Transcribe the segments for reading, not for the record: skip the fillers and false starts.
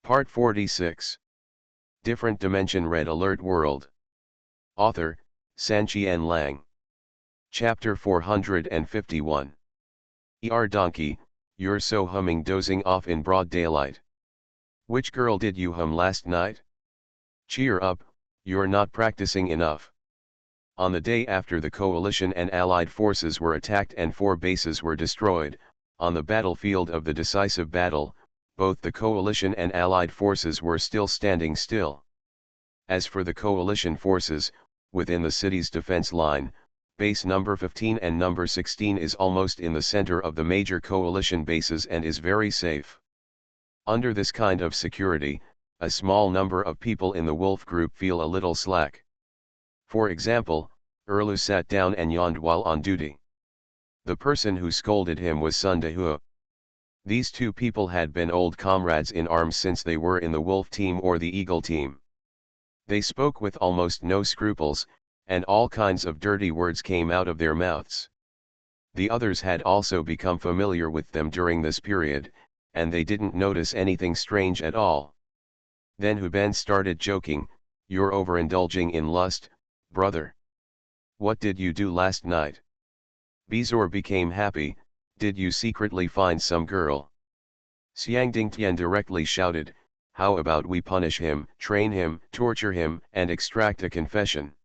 Part 46. Different Dimension Red Alert World. Author, Sanqian Lang. Chapter 451. Donkey, you're so humming dozing off in broad daylight. Which girl did you hum last night? Cheer up, you're not practicing enough. On the day after the coalition and allied forces were attacked and 4 bases were destroyed, on the battlefield of the decisive battle, both the coalition and allied forces were still standing still. As for the coalition forces, within the city's defense line, base number 15 and number 16 is almost in the center of the major coalition bases and is very safe. Under this kind of security, a small number of people in the Wolf group feel a little slack. For example, Erlu sat down and yawned while on duty. The person who scolded him was Sun Dehu. These two people had been old comrades in arms since they were in the Wolf team or the Eagle team. They spoke with almost no scruples, and all kinds of dirty words came out of their mouths. The others had also become familiar with them during this period, and they didn't notice anything strange at all. Then Huben started joking, "You're overindulging in lust, brother. What did you do last night?" Bizor became happy, "Did you secretly find some girl?" Xiang Dingtian directly shouted, "How about we punish him, train him, torture him, and extract a confession?"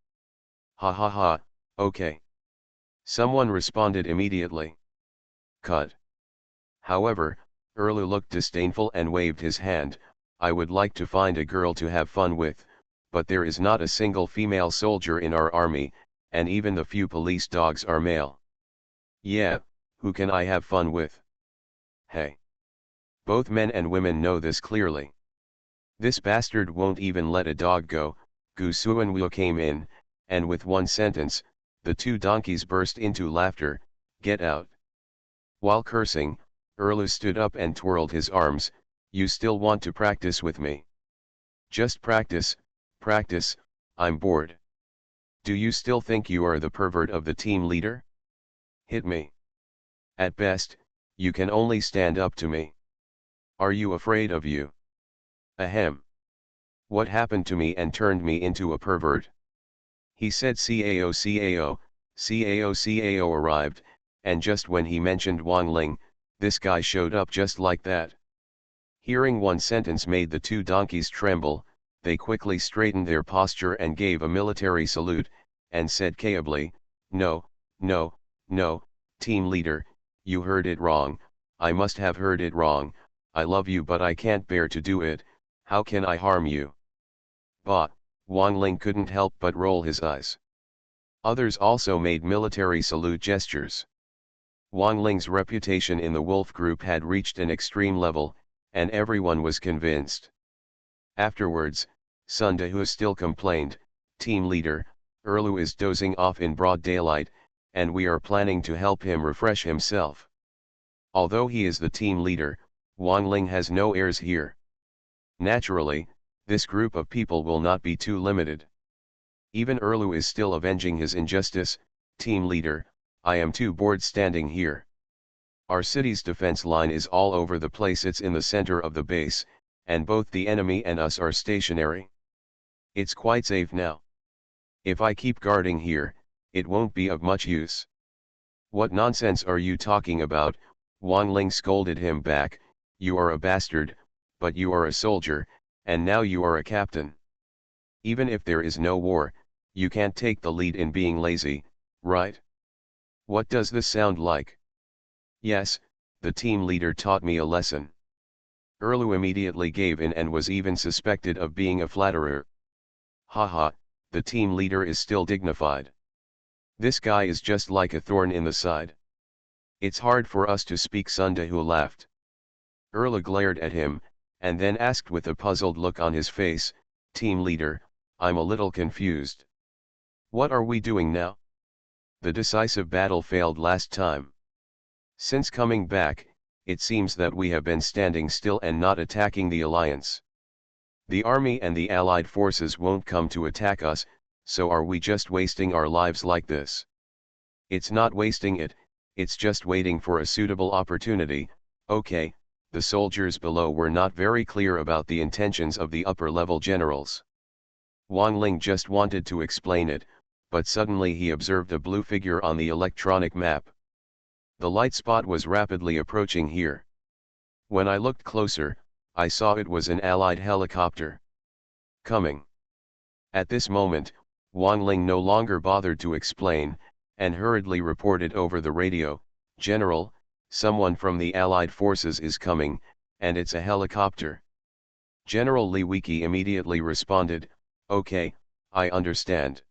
"Ha ha ha, okay." Someone responded immediately. "Cut." However, Erlu looked disdainful and waved his hand, "I would like to find a girl to have fun with, but there is not a single female soldier in our army, and even the few police dogs are male. Yeah, who can I have fun with? Hey. Both men and women know this clearly. This bastard won't even let a dog go." Gu Suanwu came in, and with one sentence, the 2 donkeys burst into laughter, "Get out." While cursing, Erlu stood up and twirled his arms, "You still want to practice with me? Just practice, practice, I'm bored. Do you still think you are the pervert of the team leader? Hit me. At best, you can only stand up to me. Are you afraid of you? Ahem. What happened to me and turned me into a pervert?" He said "Cao Cao, Cao Cao" arrived, and just when he mentioned Wang Ling, this guy showed up just like that. Hearing one sentence made the 2 donkeys tremble. They quickly straightened their posture and gave a military salute, and said caably, "No, no, no, team leader, you heard it wrong, I must have heard it wrong, I love you but I can't bear to do it, how can I harm you?" But, Wang Ling couldn't help but roll his eyes. Others also made military salute gestures. Wang Ling's reputation in the Wolf group had reached an extreme level, and everyone was convinced. Afterwards, Sun Dehu still complained, "Team leader, Erlu is dozing off in broad daylight, and we are planning to help him refresh himself." Although he is the team leader, Wang Ling has no heirs here. Naturally, this group of people will not be too limited. Even Erlu is still avenging his injustice, "Team leader, I am too bored standing here. Our city's defense line is all over the place, it's in the center of the base, and both the enemy and us are stationary. It's quite safe now. If I keep guarding here, it won't be of much use." "What nonsense are you talking about?" Wang Ling scolded him back, "You are a bastard, but you are a soldier, and now you are a captain. Even if there is no war, you can't take the lead in being lazy, right? What does this sound like?" "Yes, the team leader taught me a lesson." Erlu immediately gave in and was even suspected of being a flatterer. "Haha, the team leader is still dignified. This guy is just like a thorn in the side. It's hard for us to speak." Sun Dehu laughed. Erlu glared at him, and then asked with a puzzled look on his face, "Team leader, I'm a little confused. What are we doing now? The decisive battle failed last time. Since coming back, it seems that we have been standing still and not attacking the alliance. The army and the allied forces won't come to attack us, so are we just wasting our lives like this?" "It's not wasting it, it's just waiting for a suitable opportunity." "Okay, the soldiers below were not very clear about the intentions of the upper-level generals. Wang Ling just wanted to explain it, but suddenly he observed a blue figure on the electronic map. The light spot was rapidly approaching here. When I looked closer, I saw it was an Allied helicopter. Coming. At this moment, Wang Ling no longer bothered to explain, and hurriedly reported over the radio, "General, someone from the Allied forces is coming, and it's a helicopter." General Li Wiki immediately responded, "Okay, I understand."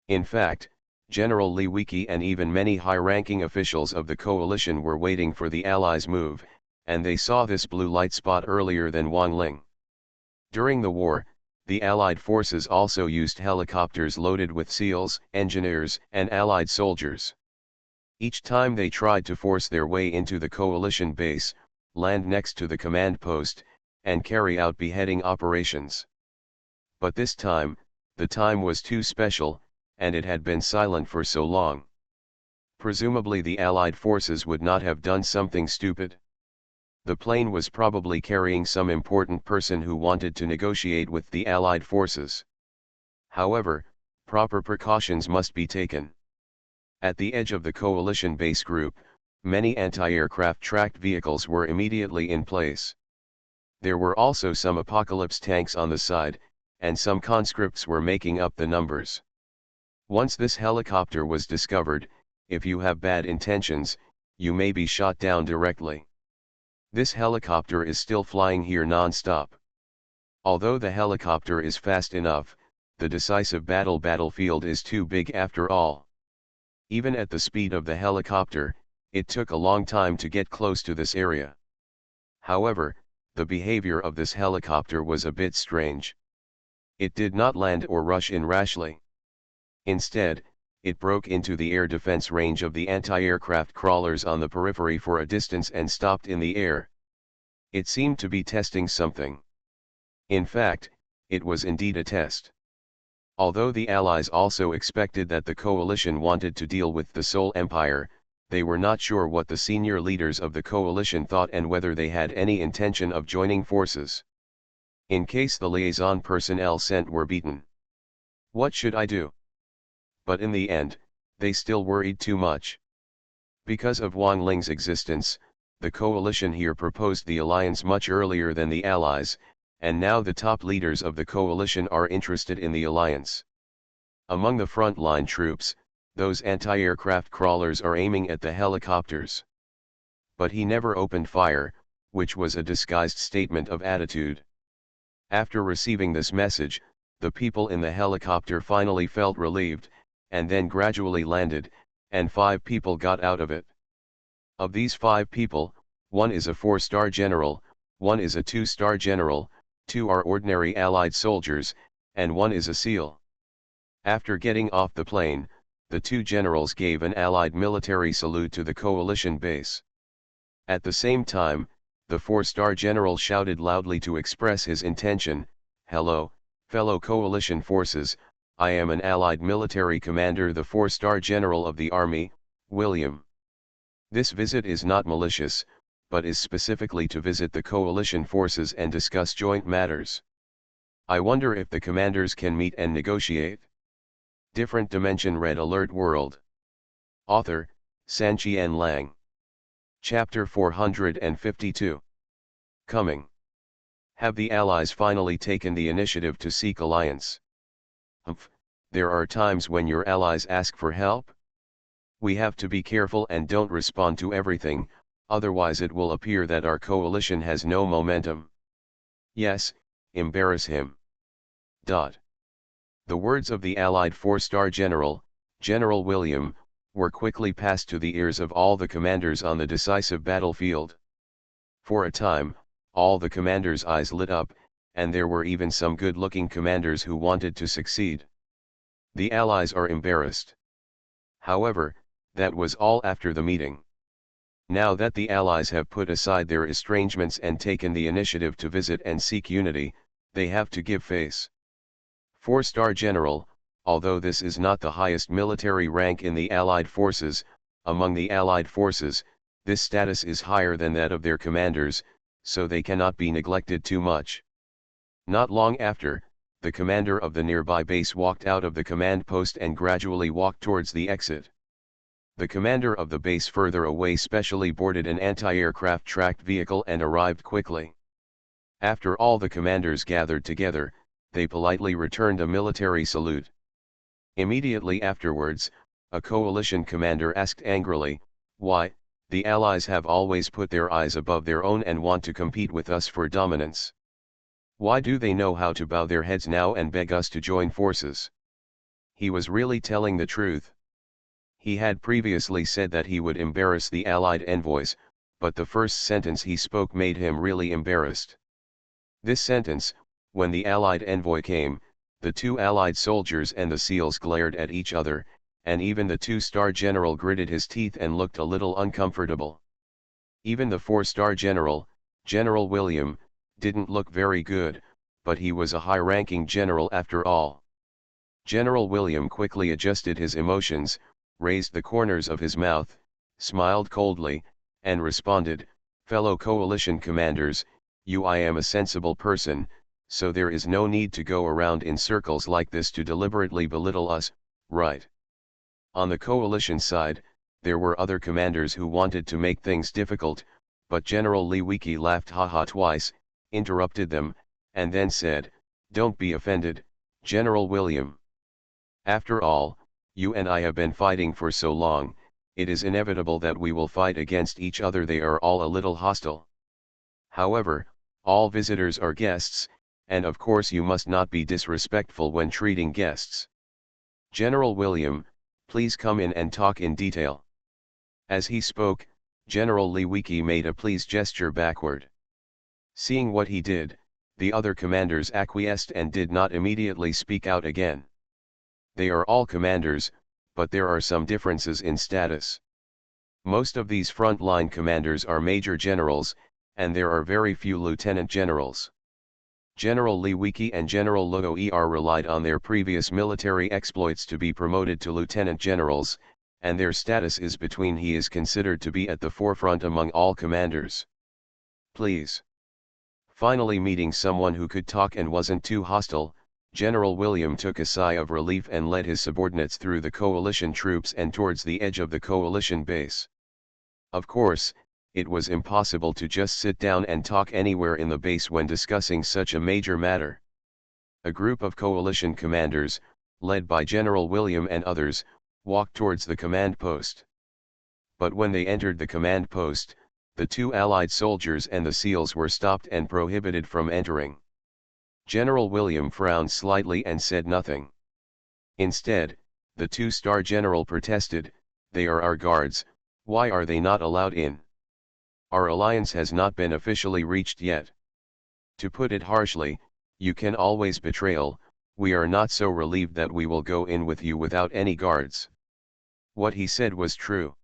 In fact, General Li Wiki and even many high-ranking officials of the coalition were waiting for the Allies' move, and they saw this blue light spot earlier than Wang Ling. During the war, the Allied forces also used helicopters loaded with SEALs, engineers, and Allied soldiers. Each time they tried to force their way into the coalition base, land next to the command post, and carry out beheading operations. But this time, the time was too special, and it had been silent for so long. Presumably the Allied forces would not have done something stupid. The plane was probably carrying some important person who wanted to negotiate with the Allied forces. However, proper precautions must be taken. At the edge of the coalition base group, many anti-aircraft tracked vehicles were immediately in place. There were also some apocalypse tanks on the side, and some conscripts were making up the numbers. Once this helicopter was discovered, if you have bad intentions, you may be shot down directly. This helicopter is still flying here non-stop. Although the helicopter is fast enough, the decisive battlefield is too big after all. Even at the speed of the helicopter, it took a long time to get close to this area. However, the behavior of this helicopter was a bit strange. It did not land or rush in rashly. Instead, it broke into the air defense range of the anti-aircraft crawlers on the periphery for a distance and stopped in the air. It seemed to be testing something. In fact, it was indeed a test. Although the Allies also expected that the coalition wanted to deal with the Seoul Empire, they were not sure what the senior leaders of the coalition thought and whether they had any intention of joining forces. In case the liaison personnel sent were beaten. What should I do? But in the end, they still worried too much. Because of Wang Ling's existence, the coalition here proposed the alliance much earlier than the Allies, and now the top leaders of the coalition are interested in the alliance. Among the front-line troops, those anti-aircraft crawlers are aiming at the helicopters. But he never opened fire, which was a disguised statement of attitude. After receiving this message, the people in the helicopter finally felt relieved, and then gradually landed, and 5 people got out of it. Of these 5 people, 1 is a 4-star general, 1 is a 2-star general, 2 are ordinary Allied soldiers, and 1 is a SEAL. After getting off the plane, the 2 generals gave an Allied military salute to the coalition base. At the same time, the 4-star general shouted loudly to express his intention, "Hello, fellow coalition forces, I am an Allied military commander, the 4-star general of the army, William. This visit is not malicious, but is specifically to visit the coalition forces and discuss joint matters. I wonder if the commanders can meet and negotiate." Different Dimension Red Alert World. Author, Sanqian Lang. Chapter 452. Coming. Have the Allies finally taken the initiative to seek alliance? There are times when your allies ask for help. We have to be careful and don't respond to everything, otherwise it will appear that our coalition has no momentum. Yes, embarrass him. The words of the Allied 4-star general, General William, were quickly passed to the ears of all the commanders on the decisive battlefield. For a time, all the commanders' eyes lit up, and there were even some good-looking commanders who wanted to succeed. The Allies are embarrassed. However, that was all after the meeting. Now that the Allies have put aside their estrangements and taken the initiative to visit and seek unity, they have to give face. 4-star general, although this is not the highest military rank in the Allied forces, among the Allied forces, this status is higher than that of their commanders, so they cannot be neglected too much. Not long after, the commander of the nearby base walked out of the command post and gradually walked towards the exit. The commander of the base further away specially boarded an anti-aircraft tracked vehicle and arrived quickly. After all the commanders gathered together, they politely returned a military salute. Immediately afterwards, a coalition commander asked angrily, "Why, the Allies have always put their eyes above their own and want to compete with us for dominance. Why do they know how to bow their heads now and beg us to join forces?" He was really telling the truth. He had previously said that he would embarrass the Allied envoys, but the first sentence he spoke made him really embarrassed. This sentence, when the Allied envoy came, the two Allied soldiers and the SEALs glared at each other, and even the two-star general gritted his teeth and looked a little uncomfortable. Even the four-star general, General William, didn't look very good, but he was a high-ranking general after all. General William quickly adjusted his emotions, raised the corners of his mouth, smiled coldly, and responded, "Fellow coalition commanders, I am a sensible person, so there is no need to go around in circles like this to deliberately belittle us, right?" On the coalition side, there were other commanders who wanted to make things difficult, but General Lewicki laughed haha twice, interrupted them, and then said, "Don't be offended, General William. After all, you and I have been fighting for so long, it is inevitable that we will fight against each other. They are all a little hostile. However, all visitors are guests, and of course you must not be disrespectful when treating guests. General William, please come in and talk in detail." As he spoke, General Lewicki made a please gesture backward. Seeing what he did, the other commanders acquiesced and did not immediately speak out again. They are all commanders, but there are some differences in status. Most of these front-line commanders are major generals, and there are very few lieutenant generals. General Lewicki and General Luo relied on their previous military exploits to be promoted to lieutenant generals, and their status is between. He is considered to be at the forefront among all commanders. Please. Finally meeting someone who could talk and wasn't too hostile, General William took a sigh of relief and led his subordinates through the coalition troops and towards the edge of the coalition base. Of course, it was impossible to just sit down and talk anywhere in the base when discussing such a major matter. A group of coalition commanders, led by General William and others, walked towards the command post. But when they entered the command post, the two Allied soldiers and the SEALs were stopped and prohibited from entering. General William frowned slightly and said nothing. Instead, the two-star general protested, "They are our guards, why are they not allowed in? Our alliance has not been officially reached yet. To put it harshly, you can always betrayal. We are not so relieved that we will go in with you without any guards." What he said was true.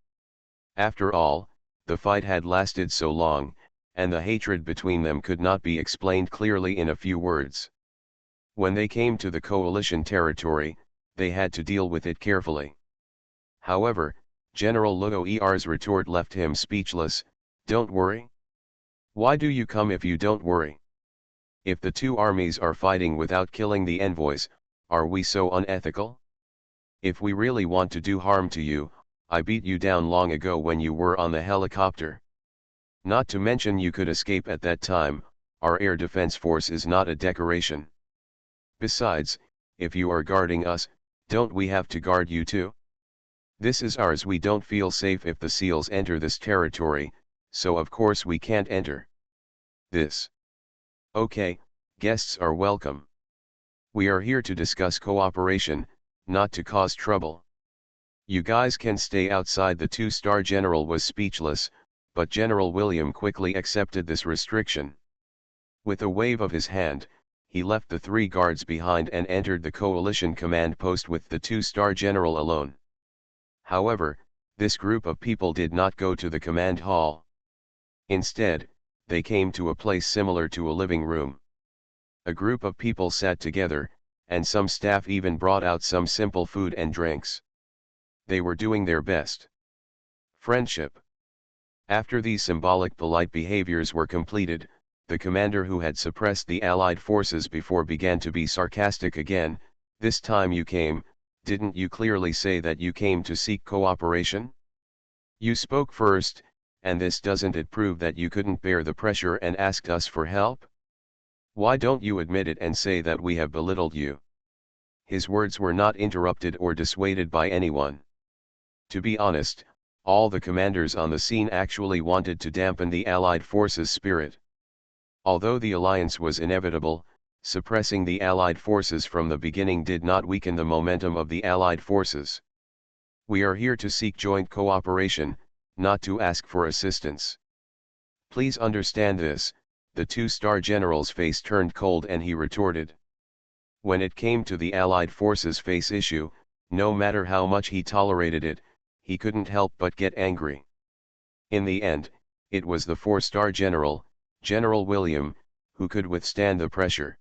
After all, the fight had lasted so long, and the hatred between them could not be explained clearly in a few words. When they came to the coalition territory, they had to deal with it carefully. However, General Luo's retort left him speechless. "Don't worry? Why do you come if you don't worry? If the two armies are fighting without killing the envoys, are we so unethical? If we really want to do harm to you, I beat you down long ago when you were on the helicopter. Not to mention you could escape at that time. Our air defense force is not a decoration. Besides, if you are guarding us, don't we have to guard you too? This is ours. We don't feel safe if the SEALs enter this territory, so of course we can't enter this. Okay, guests are welcome. We are here to discuss cooperation, not to cause trouble. You guys can stay outside." The two-star general was speechless, but General William quickly accepted this restriction. With a wave of his hand, he left the three guards behind and entered the coalition command post with the two-star general alone. However, this group of people did not go to the command hall. Instead, they came to a place similar to a living room. A group of people sat together, and some staff even brought out some simple food and drinks. They were doing their best. Friendship. After these symbolic polite behaviors were completed, the commander who had suppressed the Allied forces before began to be sarcastic again. This time you came, didn't you clearly say that you came to seek cooperation? You spoke first, and this doesn't it prove that you couldn't bear the pressure and asked us for help? Why don't you admit it and say that we have belittled you? His words were not interrupted or dissuaded by anyone. To be honest, all the commanders on the scene actually wanted to dampen the Allied forces' spirit. Although the alliance was inevitable, suppressing the Allied forces from the beginning did not weaken the momentum of the Allied forces. We are here to seek joint cooperation, not to ask for assistance. Please understand this. The two-star general's face turned cold and he retorted. When it came to the Allied forces' face issue, no matter how much he tolerated it, he couldn't help but get angry. In the end, it was the four-star general, General William, who could withstand the pressure.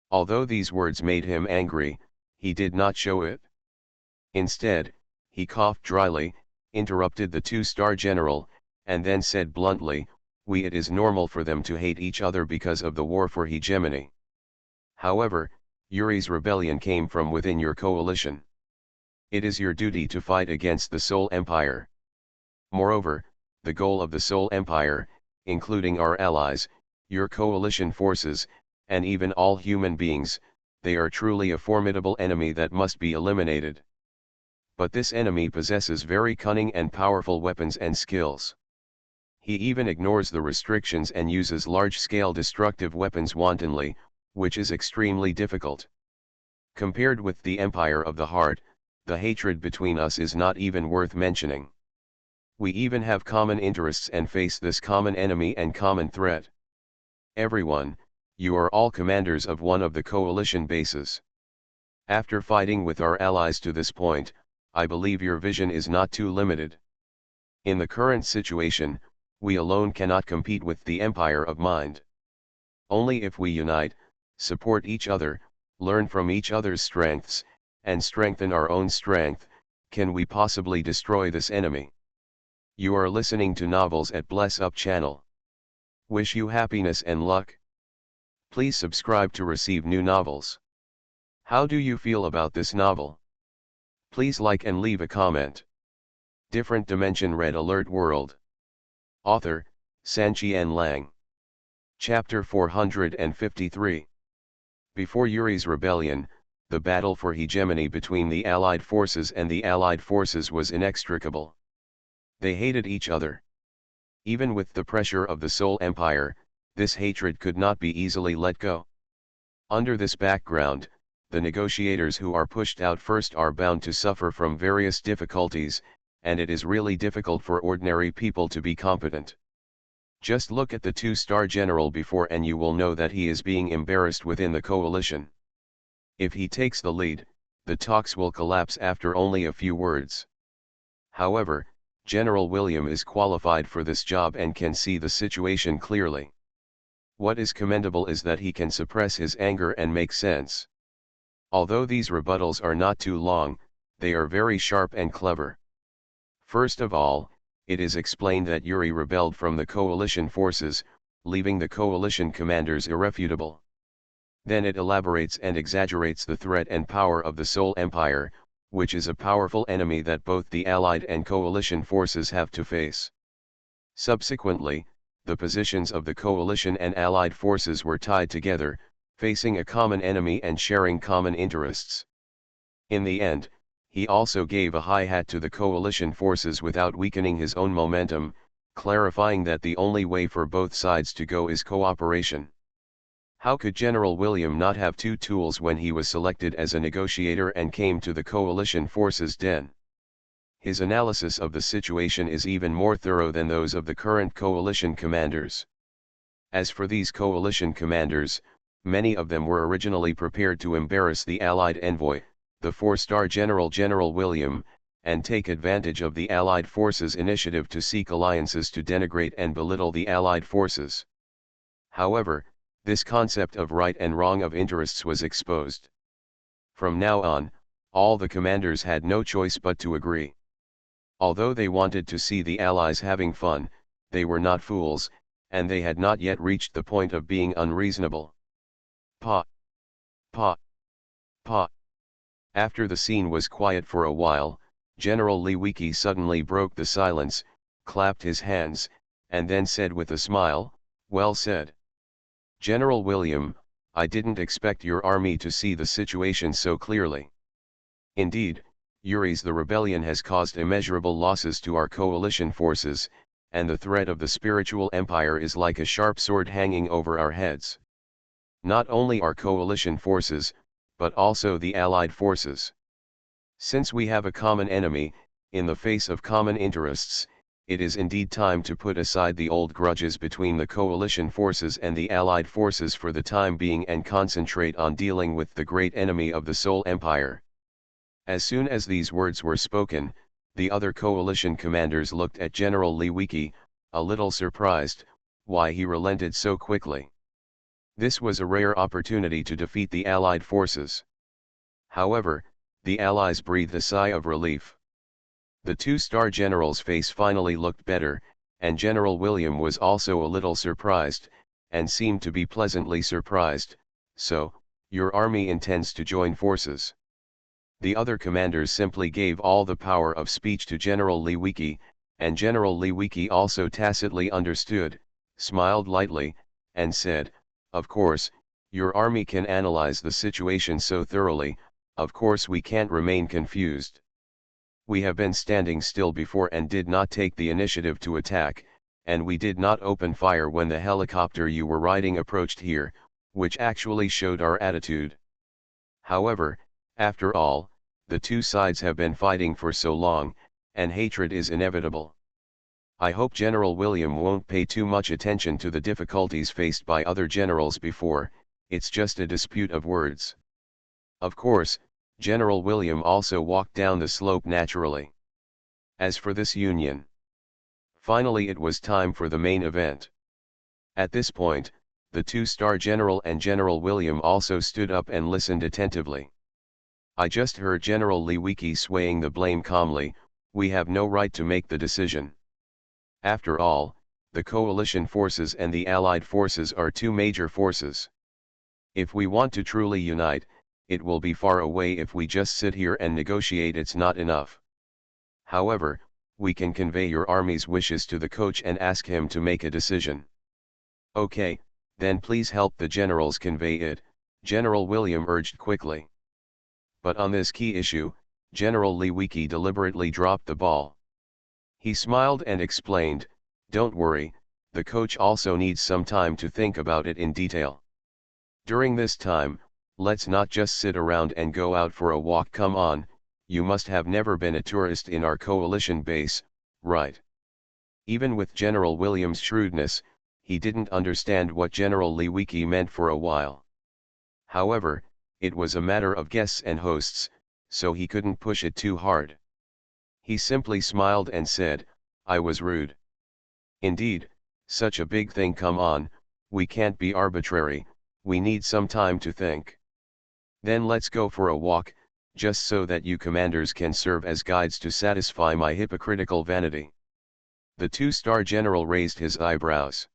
Although these words made him angry, he did not show it. Instead, he coughed dryly, interrupted the two-star general, and then said bluntly, it is normal for them to hate each other because of the war for hegemony. However, Yuri's rebellion came from within your coalition. It is your duty to fight against the Soul Empire. Moreover, the goal of the Soul Empire, including our allies, your coalition forces, and even all human beings, they are truly a formidable enemy that must be eliminated. But this enemy possesses very cunning and powerful weapons and skills. He even ignores the restrictions and uses large-scale destructive weapons wantonly, which is extremely difficult. Compared with the Empire of the Heart, the hatred between us is not even worth mentioning. We even have common interests and face this common enemy and common threat. Everyone, you are all commanders of one of the coalition bases. After fighting with our allies to this point, I believe your vision is not too limited. In the current situation, we alone cannot compete with the Empire of Mind. Only if we unite, support each other, learn from each other's strengths, and strengthen our own strength, can we possibly destroy this enemy. You are listening to Novels at Bless Up channel. Wish you happiness and luck. Please subscribe to receive new novels. How do you feel about this novel? Please like and leave a comment. Different Dimension Red Alert World. Author, Sanqian Lang. Chapter 453. Before Yuri's rebellion, the battle for hegemony between the Allied forces and the Allied forces was inextricable. They hated each other. Even with the pressure of the Soul Empire, this hatred could not be easily let go. Under this background, the negotiators who are pushed out first are bound to suffer from various difficulties, and it is really difficult for ordinary people to be competent. Just look at the two-star general before and you will know that he is being embarrassed within the coalition. If he takes the lead, the talks will collapse after only a few words. However, General William is qualified for this job and can see the situation clearly. What is commendable is that he can suppress his anger and make sense. Although these rebuttals are not too long, they are very sharp and clever. First of all, it is explained that Yuri rebelled from the coalition forces, leaving the coalition commanders irrefutable. Then it elaborates and exaggerates the threat and power of the Soul Empire, which is a powerful enemy that both the Allied and coalition forces have to face. Subsequently, the positions of the coalition and Allied forces were tied together, facing a common enemy and sharing common interests. In the end, he also gave a hi-hat to the coalition forces without weakening his own momentum, clarifying that the only way for both sides to go is cooperation. How could General William not have two tools when he was selected as a negotiator and came to the coalition forces' den? His analysis of the situation is even more thorough than those of the current coalition commanders. As for these coalition commanders, many of them were originally prepared to embarrass the Allied envoy, the four-star General William, and take advantage of the Allied forces' initiative to seek alliances to denigrate and belittle the Allied forces. However, this concept of right and wrong of interests was exposed. From now on, all the commanders had no choice but to agree. Although they wanted to see the Allies having fun, they were not fools, and they had not yet reached the point of being unreasonable. Pa! Pa! Pa! After the scene was quiet for a while, General Lewicki suddenly broke the silence, clapped his hands, and then said with a smile, "Well said. General William, I didn't expect your army to see the situation so clearly. Indeed, the rebellion has caused immeasurable losses to our coalition forces, and the threat of the spiritual empire is like a sharp sword hanging over our heads. Not only our coalition forces, but also the allied forces. Since we have a common enemy, in the face of common interests, it is indeed time to put aside the old grudges between the coalition forces and the allied forces for the time being and concentrate on dealing with the great enemy of the Soul Empire." As soon as these words were spoken, the other coalition commanders looked at General Lewicki, a little surprised, why he relented so quickly. This was a rare opportunity to defeat the allied forces. However, the allies breathed a sigh of relief. The two-star general's face finally looked better, and General William was also a little surprised, and seemed to be pleasantly surprised. "So, your army intends to join forces?" The other commanders simply gave all the power of speech to General Lewicki, and General Lewicki also tacitly understood, smiled lightly, and said, "Of course, your army can analyze the situation so thoroughly, of course we can't remain confused. We have been standing still before and did not take the initiative to attack, and we did not open fire when the helicopter you were riding approached here, which actually showed our attitude. However, after all, the two sides have been fighting for so long, and hatred is inevitable. I hope General William won't pay too much attention to the difficulties faced by other generals before, it's just a dispute of words." Of course, General William also walked down the slope naturally. As for this union, finally it was time for the main event. At this point, the two-star general and General William also stood up and listened attentively. I just heard General Lewicki swaying the blame calmly, "We have no right to make the decision. After all, the coalition forces and the allied forces are two major forces. If we want to truly unite, it will be far away if we just sit here and negotiate. It's not enough. However, we can convey your army's wishes to the coach and ask him to make a decision." "Okay, then please help the generals convey it," General William urged quickly. But on this key issue, General Lewicki deliberately dropped the ball. He smiled and explained, "Don't worry, the coach also needs some time to think about it in detail. During this time, let's not just sit around and go out for a walk. Come on, you must have never been a tourist in our coalition base, right?" Even with General William's shrewdness, he didn't understand what General Lewicki meant for a while. However, it was a matter of guests and hosts, so he couldn't push it too hard. He simply smiled and said, "I was rude. Indeed, such a big thing. Come on, we can't be arbitrary, we need some time to think. Then let's go for a walk, just so that you commanders can serve as guides to satisfy my hypocritical vanity." The two-star general raised his eyebrows.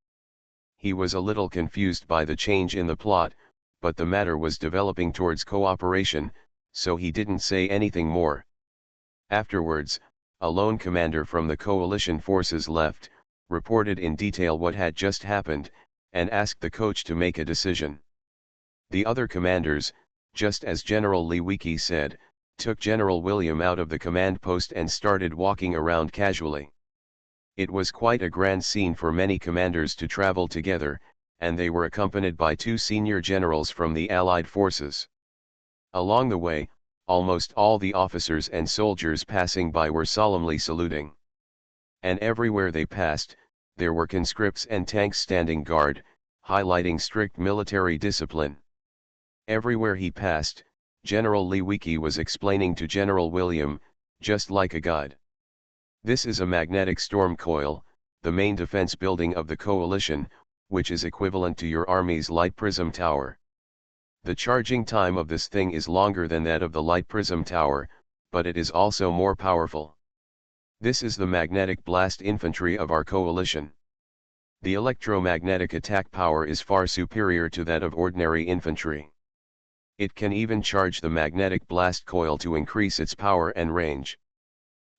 He was a little confused by the change in the plot, but the matter was developing towards cooperation, so he didn't say anything more. Afterwards, a lone commander from the coalition forces left, reported in detail what had just happened, and asked the coach to make a decision. The other commanders, just as General Lewicki said, took General William out of the command post and started walking around casually. It was quite a grand scene for many commanders to travel together, and they were accompanied by two senior generals from the Allied forces. Along the way, almost all the officers and soldiers passing by were solemnly saluting. And everywhere they passed, there were conscripts and tanks standing guard, highlighting strict military discipline. Everywhere he passed, General Lewicki was explaining to General William, just like a guide. "This is a magnetic storm coil, the main defense building of the coalition, which is equivalent to your army's light prism tower. The charging time of this thing is longer than that of the light prism tower, but it is also more powerful. This is the magnetic blast infantry of our coalition. The electromagnetic attack power is far superior to that of ordinary infantry. It can even charge the magnetic blast coil to increase its power and range.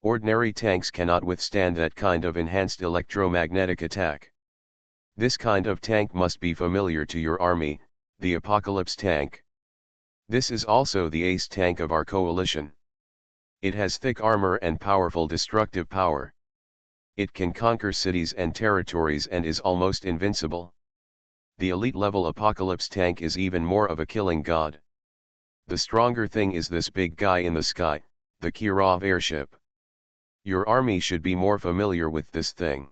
Ordinary tanks cannot withstand that kind of enhanced electromagnetic attack. This kind of tank must be familiar to your army, the Apocalypse tank. This is also the ace tank of our coalition. It has thick armor and powerful destructive power. It can conquer cities and territories and is almost invincible. The elite-level Apocalypse tank is even more of a killing god. The stronger thing is this big guy in the sky, the Kirov airship. Your army should be more familiar with this thing.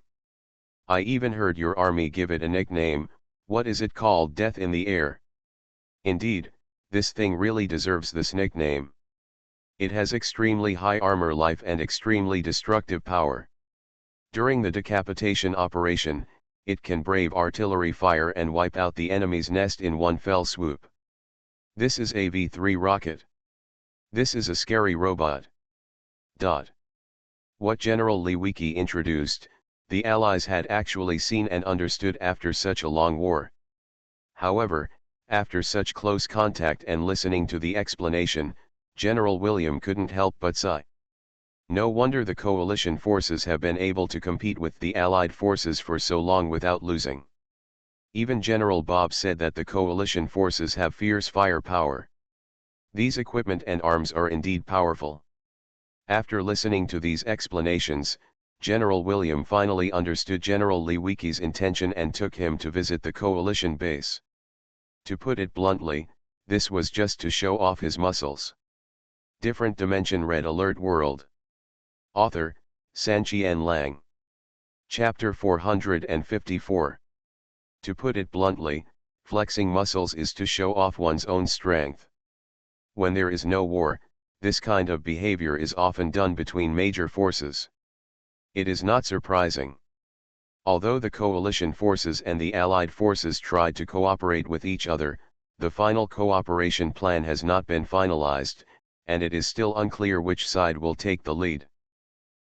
I even heard your army give it a nickname. What is it called? Death in the air. Indeed, this thing really deserves this nickname. It has extremely high armor life and extremely destructive power. During the decapitation operation, it can brave artillery fire and wipe out the enemy's nest in one fell swoop. This is a V3 rocket. This is a scary robot. What General Lewicki introduced, the Allies had actually seen and understood after such a long war. However, after such close contact and listening to the explanation, General William couldn't help but sigh. No wonder the coalition forces have been able to compete with the Allied forces for so long without losing. Even General Bob said that the coalition forces have fierce firepower. These equipment and arms are indeed powerful. After listening to these explanations, General William finally understood General Lewicki's intention and took him to visit the coalition base. To put it bluntly, this was just to show off his muscles. Different Dimension Red Alert World. Author, Sanqian Lang. Chapter 454. To put it bluntly, flexing muscles is to show off one's own strength. When there is no war, this kind of behavior is often done between major forces. It is not surprising. Although the coalition forces and the Allied forces tried to cooperate with each other, the final cooperation plan has not been finalized, and it is still unclear which side will take the lead.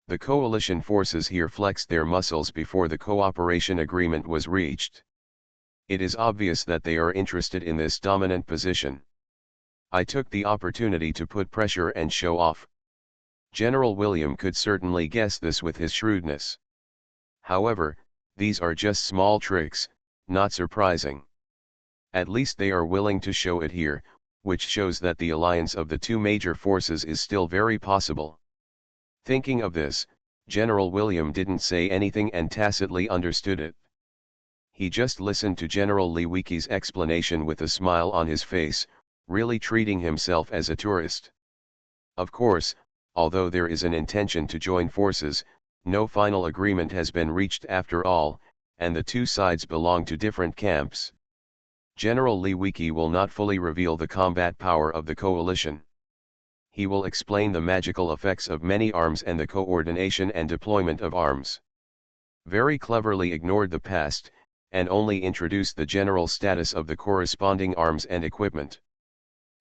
The coalition forces here flexed their muscles before the cooperation agreement was reached. It is obvious that they are interested in this dominant position. I took the opportunity to put pressure and show off. General William could certainly guess this with his shrewdness. However, these are just small tricks, not surprising. At least they are willing to show it here, which shows that the alliance of the two major forces is still very possible. Thinking of this, General William didn't say anything and tacitly understood it. He just listened to General Lewicki's explanation with a smile on his face, really treating himself as a tourist. Of course, although there is an intention to join forces, no final agreement has been reached after all, and the two sides belong to different camps. General Lewicki will not fully reveal the combat power of the coalition. He will explain the magical effects of many arms and the coordination and deployment of arms. Very cleverly ignored the past, and only introduced the general status of the corresponding arms and equipment.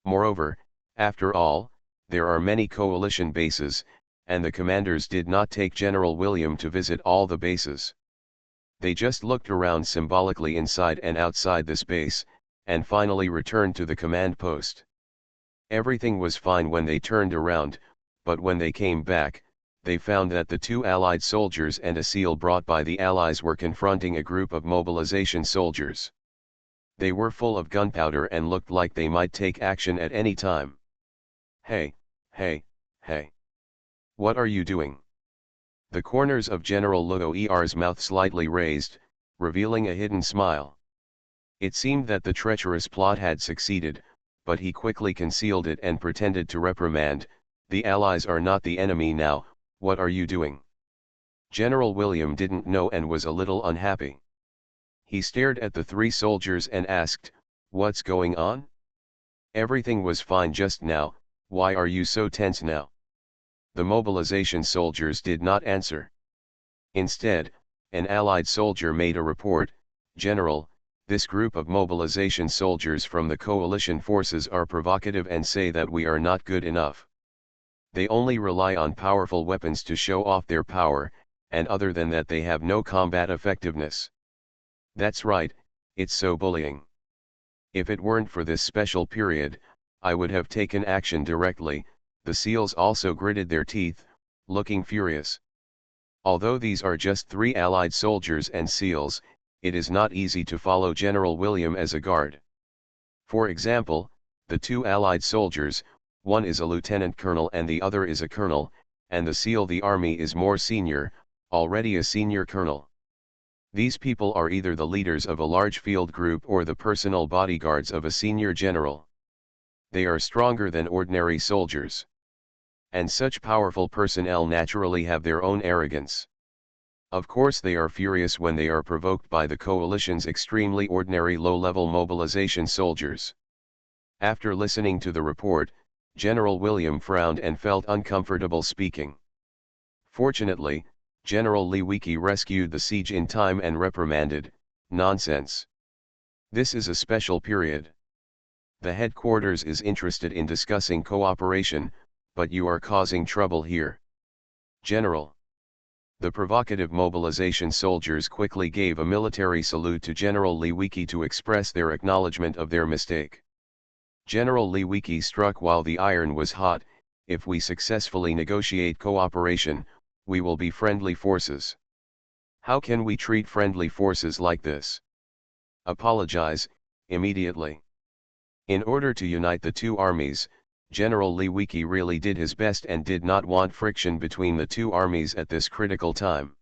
Moreover, after all, there are many coalition bases, and the commanders did not take General William to visit all the bases. They just looked around symbolically inside and outside this base, and finally returned to the command post. Everything was fine when they turned around, but when they came back, they found that the two Allied soldiers and a SEAL brought by the Allies were confronting a group of mobilization soldiers. They were full of gunpowder and looked like they might take action at any time. Hey, hey, hey. What are you doing? The corners of General Loer's mouth slightly raised, revealing a hidden smile. It seemed that the treacherous plot had succeeded, but he quickly concealed it and pretended to reprimand, "The Allies are not the enemy now, what are you doing?" General William didn't know and was a little unhappy. He stared at the three soldiers and asked, "What's going on? Everything was fine just now, why are you so tense now?" The mobilization soldiers did not answer. Instead, an Allied soldier made a report, "General, this group of mobilization soldiers from the coalition forces are provocative and say that we are not good enough. They only rely on powerful weapons to show off their power, and other than that they have no combat effectiveness. That's right, it's so bullying. If it weren't for this special period, I would have taken action directly. The seals also gritted their teeth, looking furious. Although these are just 3 Allied soldiers and seals, it is not easy to follow General William as a guard. For example, the 2 Allied soldiers, one is a lieutenant colonel and the other is a colonel, and the SEAL the army is more senior, already a senior colonel. These people are either the leaders of a large field group or the personal bodyguards of a senior general. They are stronger than ordinary soldiers. And such powerful personnel naturally have their own arrogance. Of course they are furious when they are provoked by the coalition's extremely ordinary low-level mobilization soldiers. After listening to the report, General William frowned and felt uncomfortable speaking. Fortunately, General Lewicki rescued the siege in time and reprimanded, "Nonsense. This is a special period. The headquarters is interested in discussing cooperation, but you are causing trouble here. General." The provocative mobilization soldiers quickly gave a military salute to General Lewicki to express their acknowledgement of their mistake. General Lewicki struck while the iron was hot, "If we successfully negotiate cooperation, we will be friendly forces. How can we treat friendly forces like this? Apologize, immediately." In order to unite the 2 armies, General Lewicki really did his best and did not want friction between the 2 armies at this critical time.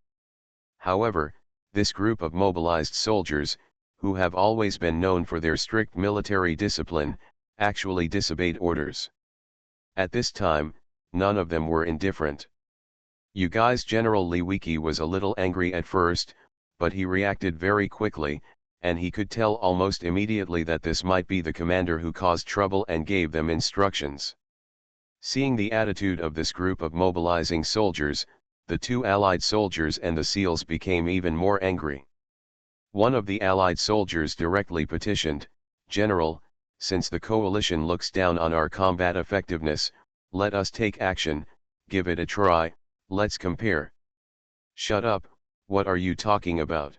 However, this group of mobilized soldiers, who have always been known for their strict military discipline, actually disobeyed orders. At this time, none of them were indifferent. "You guys," General Lewicki was a little angry at first, but he reacted very quickly, and he could tell almost immediately that this might be the commander who caused trouble and gave them instructions. Seeing the attitude of this group of mobilizing soldiers, the 2 Allied soldiers and the SEALs became even more angry. One of the Allied soldiers directly petitioned, "General, since the coalition looks down on our combat effectiveness, let us take action, give it a try, let's compare." "Shut up, what are you talking about?"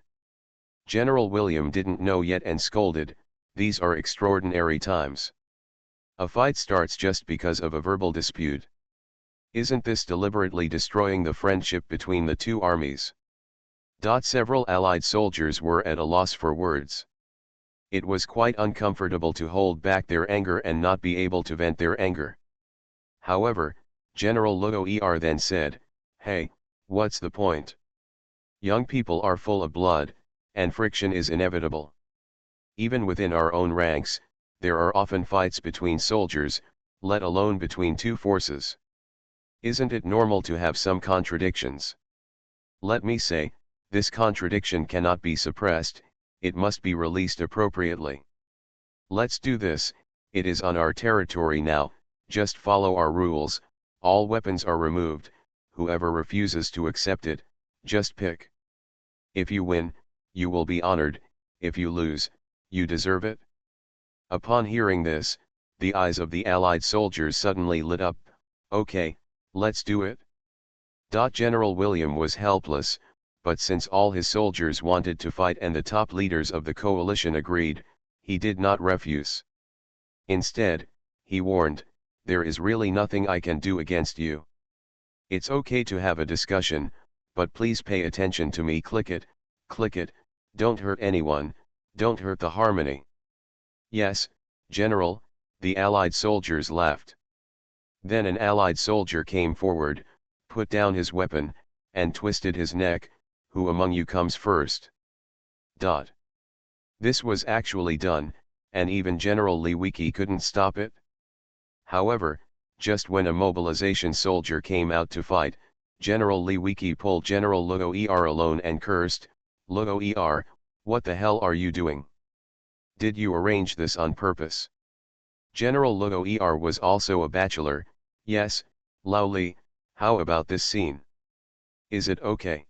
General William didn't know yet and scolded, "These are extraordinary times. A fight starts just because of a verbal dispute. Isn't this deliberately destroying the friendship between the 2 armies?" Several Allied soldiers were at a loss for words. It was quite uncomfortable to hold back their anger and not be able to vent their anger. However, General Logoer then said, "Hey, what's the point? Young people are full of blood, and friction is inevitable. Even within our own ranks, there are often fights between soldiers, let alone between 2 forces. Isn't it normal to have some contradictions? Let me say, this contradiction cannot be suppressed, it must be released appropriately. Let's do this, it is on our territory now, just follow our rules, all weapons are removed, whoever refuses to accept it, just pick. If you win, you will be honored, if you lose, you deserve it." Upon hearing this, the eyes of the Allied soldiers suddenly lit up. "Okay, let's do it." General William was helpless, but since all his soldiers wanted to fight and the top leaders of the coalition agreed, he did not refuse. Instead, he warned, "There is really nothing I can do against you. It's okay to have a discussion, but please pay attention to me. Click it, don't hurt anyone, don't hurt the harmony." "Yes, General," the Allied soldiers laughed. Then an Allied soldier came forward, put down his weapon, and twisted his neck. "Who among you comes first?" This was actually done, and even General Lewicki couldn't stop it. However, just when a mobilization soldier came out to fight, General Lewicki pulled General Logoer alone and cursed, "Logoer, what the hell are you doing? Did you arrange this on purpose?" General Logoer was also a bachelor. "Yes, Laoli, how about this scene? Is it okay?"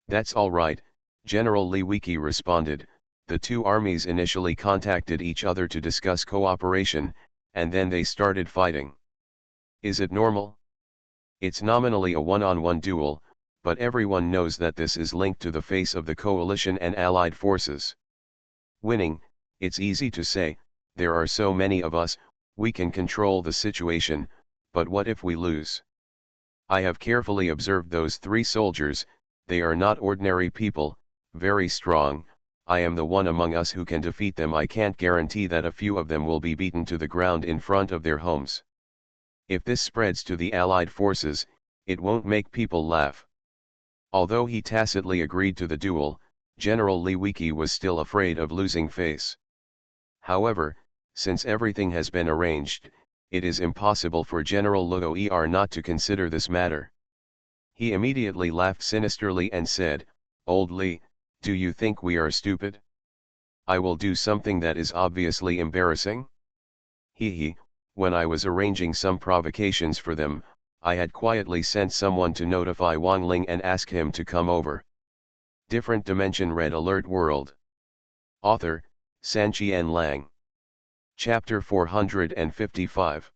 "That's all right," General Lewicki responded. The 2 armies initially contacted each other to discuss cooperation, and then they started fighting. Is it normal? It's nominally a one-on-one duel, but everyone knows that this is linked to the face of the coalition and allied forces. Winning, it's easy to say, there are so many of us, we can control the situation, but what if we lose? I have carefully observed those 3 soldiers, they are not ordinary people, very strong. I am the one among us who can defeat them. I can't guarantee that a few of them will be beaten to the ground in front of their homes. If this spreads to the Allied forces, it won't make people laugh. Although he tacitly agreed to the duel, General Lewicki was still afraid of losing face. However, since everything has been arranged, it is impossible for General Loer not to consider this matter. He immediately laughed sinisterly and said, "Old Lee, do you think we are stupid? I will do something that is obviously embarrassing." When I was arranging some provocations for them, I had quietly sent someone to notify Wang Ling and ask him to come over. Different Dimension Red Alert World. Author, Sanqian Lang. Chapter 455.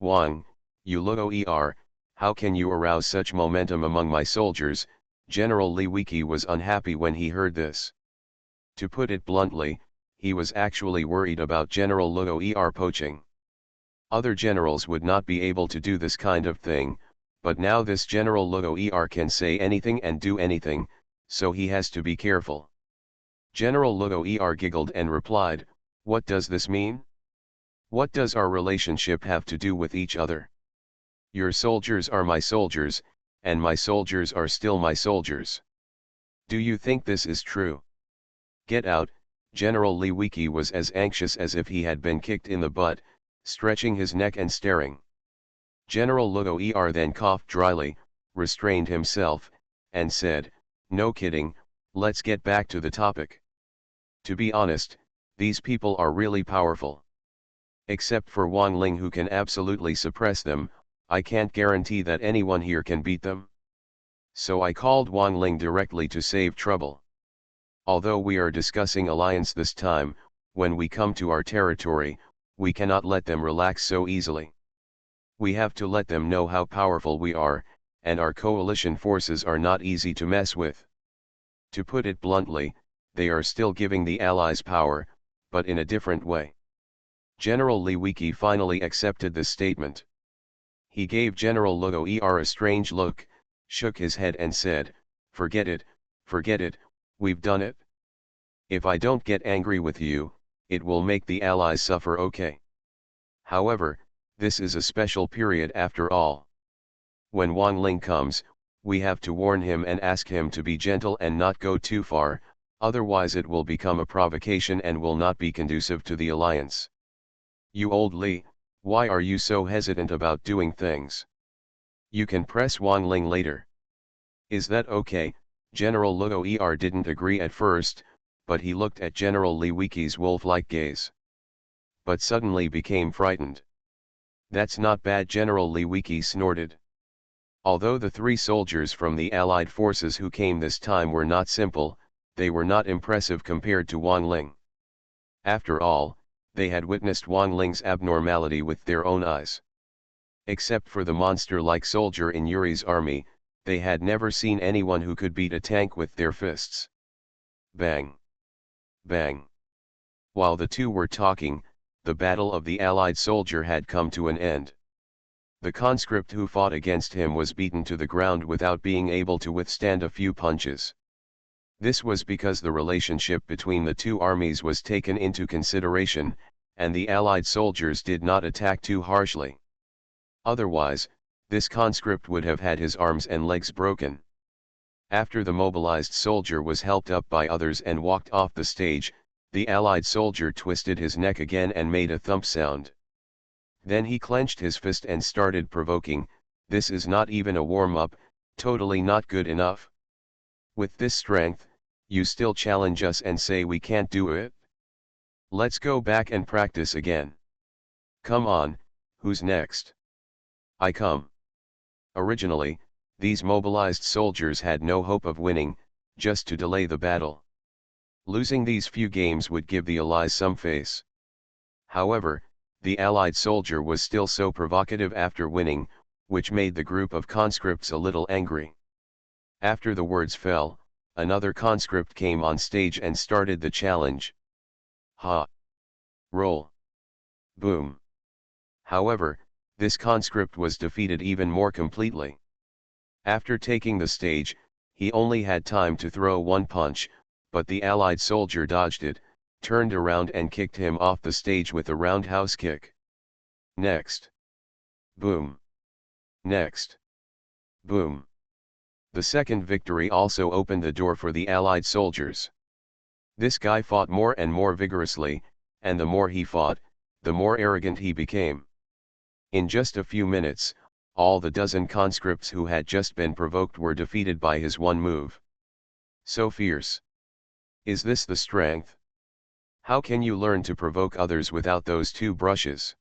Wang, you Loer, how can you arouse such momentum among my soldiers? General Lewicki was unhappy when he heard this. To put it bluntly, he was actually worried about General Loer poaching. Other generals would not be able to do this kind of thing, but now this General Loer can say anything and do anything, so he has to be careful. General Loer giggled and replied, "What does this mean? What does our relationship have to do with each other? Your soldiers are my soldiers, and my soldiers are still my soldiers. Do you think this is true? Get out." General Lewicki was as anxious as if he had been kicked in the butt, stretching his neck and staring. General Loer then coughed dryly, restrained himself, and said, "No kidding, let's get back to the topic. To be honest, these people are really powerful. Except for Wang Ling, who can absolutely suppress them, I can't guarantee that anyone here can beat them. So I called Wang Ling directly to save trouble. Although we are discussing alliance this time, when we come to our territory, we cannot let them relax so easily. We have to let them know how powerful we are, and our coalition forces are not easy to mess with. To put it bluntly, they are still giving the Allies power, but in a different way." General Lewicki finally accepted this statement. He gave General Loer a strange look, shook his head and said, forget it, we've done it. If I don't get angry with you, it will make the Allies suffer, okay? However, this is a special period after all. When Wang Ling comes, we have to warn him and ask him to be gentle and not go too far, otherwise it will become a provocation and will not be conducive to the alliance. You old Li, why are you so hesitant about doing things? You can press Wang Ling later. Is that okay? General Loer didn't agree at first, but he looked at General Lewicki's wolf-like gaze. But suddenly became frightened. That's not bad, General Lewicki snorted. Although the 3 soldiers from the Allied forces who came this time were not simple, they were not impressive compared to Wang Ling. After all, they had witnessed Wang Ling's abnormality with their own eyes. Except for the monster-like soldier in Yuri's army, they had never seen anyone who could beat a tank with their fists. Bang! Bang! While the two were talking, the battle of the Allied soldier had come to an end. The conscript who fought against him was beaten to the ground without being able to withstand a few punches. This was because the relationship between the two armies was taken into consideration, and the Allied soldiers did not attack too harshly. Otherwise, this conscript would have had his arms and legs broken. After the mobilized soldier was helped up by others and walked off the stage, the Allied soldier twisted his neck again and made a thump sound. Then he clenched his fist and started provoking, "This is not even a warm-up, totally not good enough. With this strength, you still challenge us and say we can't do it? Let's go back and practice again. Come on, who's next? I come." Originally, these mobilized soldiers had no hope of winning, just to delay the battle. Losing these few games would give the Allies some face. However, the Allied soldier was still so provocative after winning, which made the group of conscripts a little angry. After the words fell, another conscript came on stage and started the challenge. Ha! Roll! Boom! However, this conscript was defeated even more completely. After taking the stage, he only had time to throw one punch, but the allied soldier dodged it, turned around and kicked him off the stage with a roundhouse kick. Next. Boom. Next. Boom. The second victory also opened the door for the allied soldiers. This guy fought more and more vigorously, and the more he fought, the more arrogant he became. In just a few minutes, all the dozen conscripts who had just been provoked were defeated by his one move. So fierce. Is this the strength? How can you learn to provoke others without those two brushes?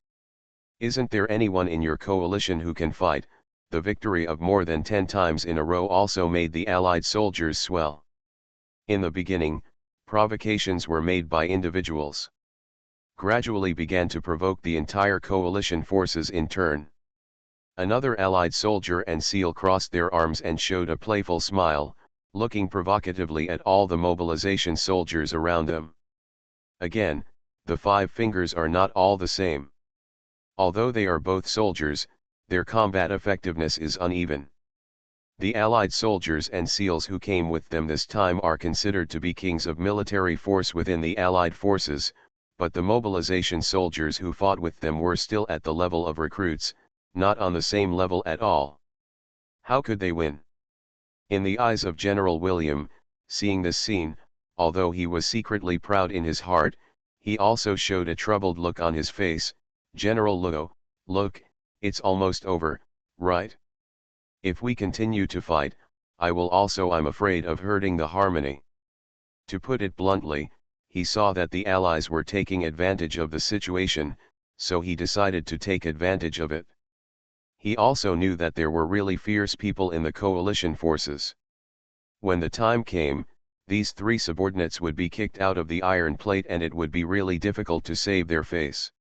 Isn't there anyone in your coalition who can fight? The victory of more than 10 times in a row also made the allied soldiers swell. In the beginning, provocations were made by individuals. Gradually began to provoke the entire coalition forces in turn. Another allied soldier and SEAL crossed their arms and showed a playful smile, looking provocatively at all the mobilization soldiers around them. Again, the 5 fingers are not all the same. Although they are both soldiers, their combat effectiveness is uneven. The allied soldiers and SEALs who came with them this time are considered to be kings of military force within the allied forces, but the mobilization soldiers who fought with them were still at the level of recruits, not on the same level at all. How could they win? In the eyes of General William, seeing this scene, although he was secretly proud in his heart, he also showed a troubled look on his face. General Lugo, look, it's almost over, right? If we continue to fight, I'm afraid of hurting the harmony. To put it bluntly, he saw that the Allies were taking advantage of the situation, so he decided to take advantage of it. He also knew that there were really fierce people in the coalition forces. When the time came, these 3 subordinates would be kicked out of the iron plate and it would be really difficult to save their face.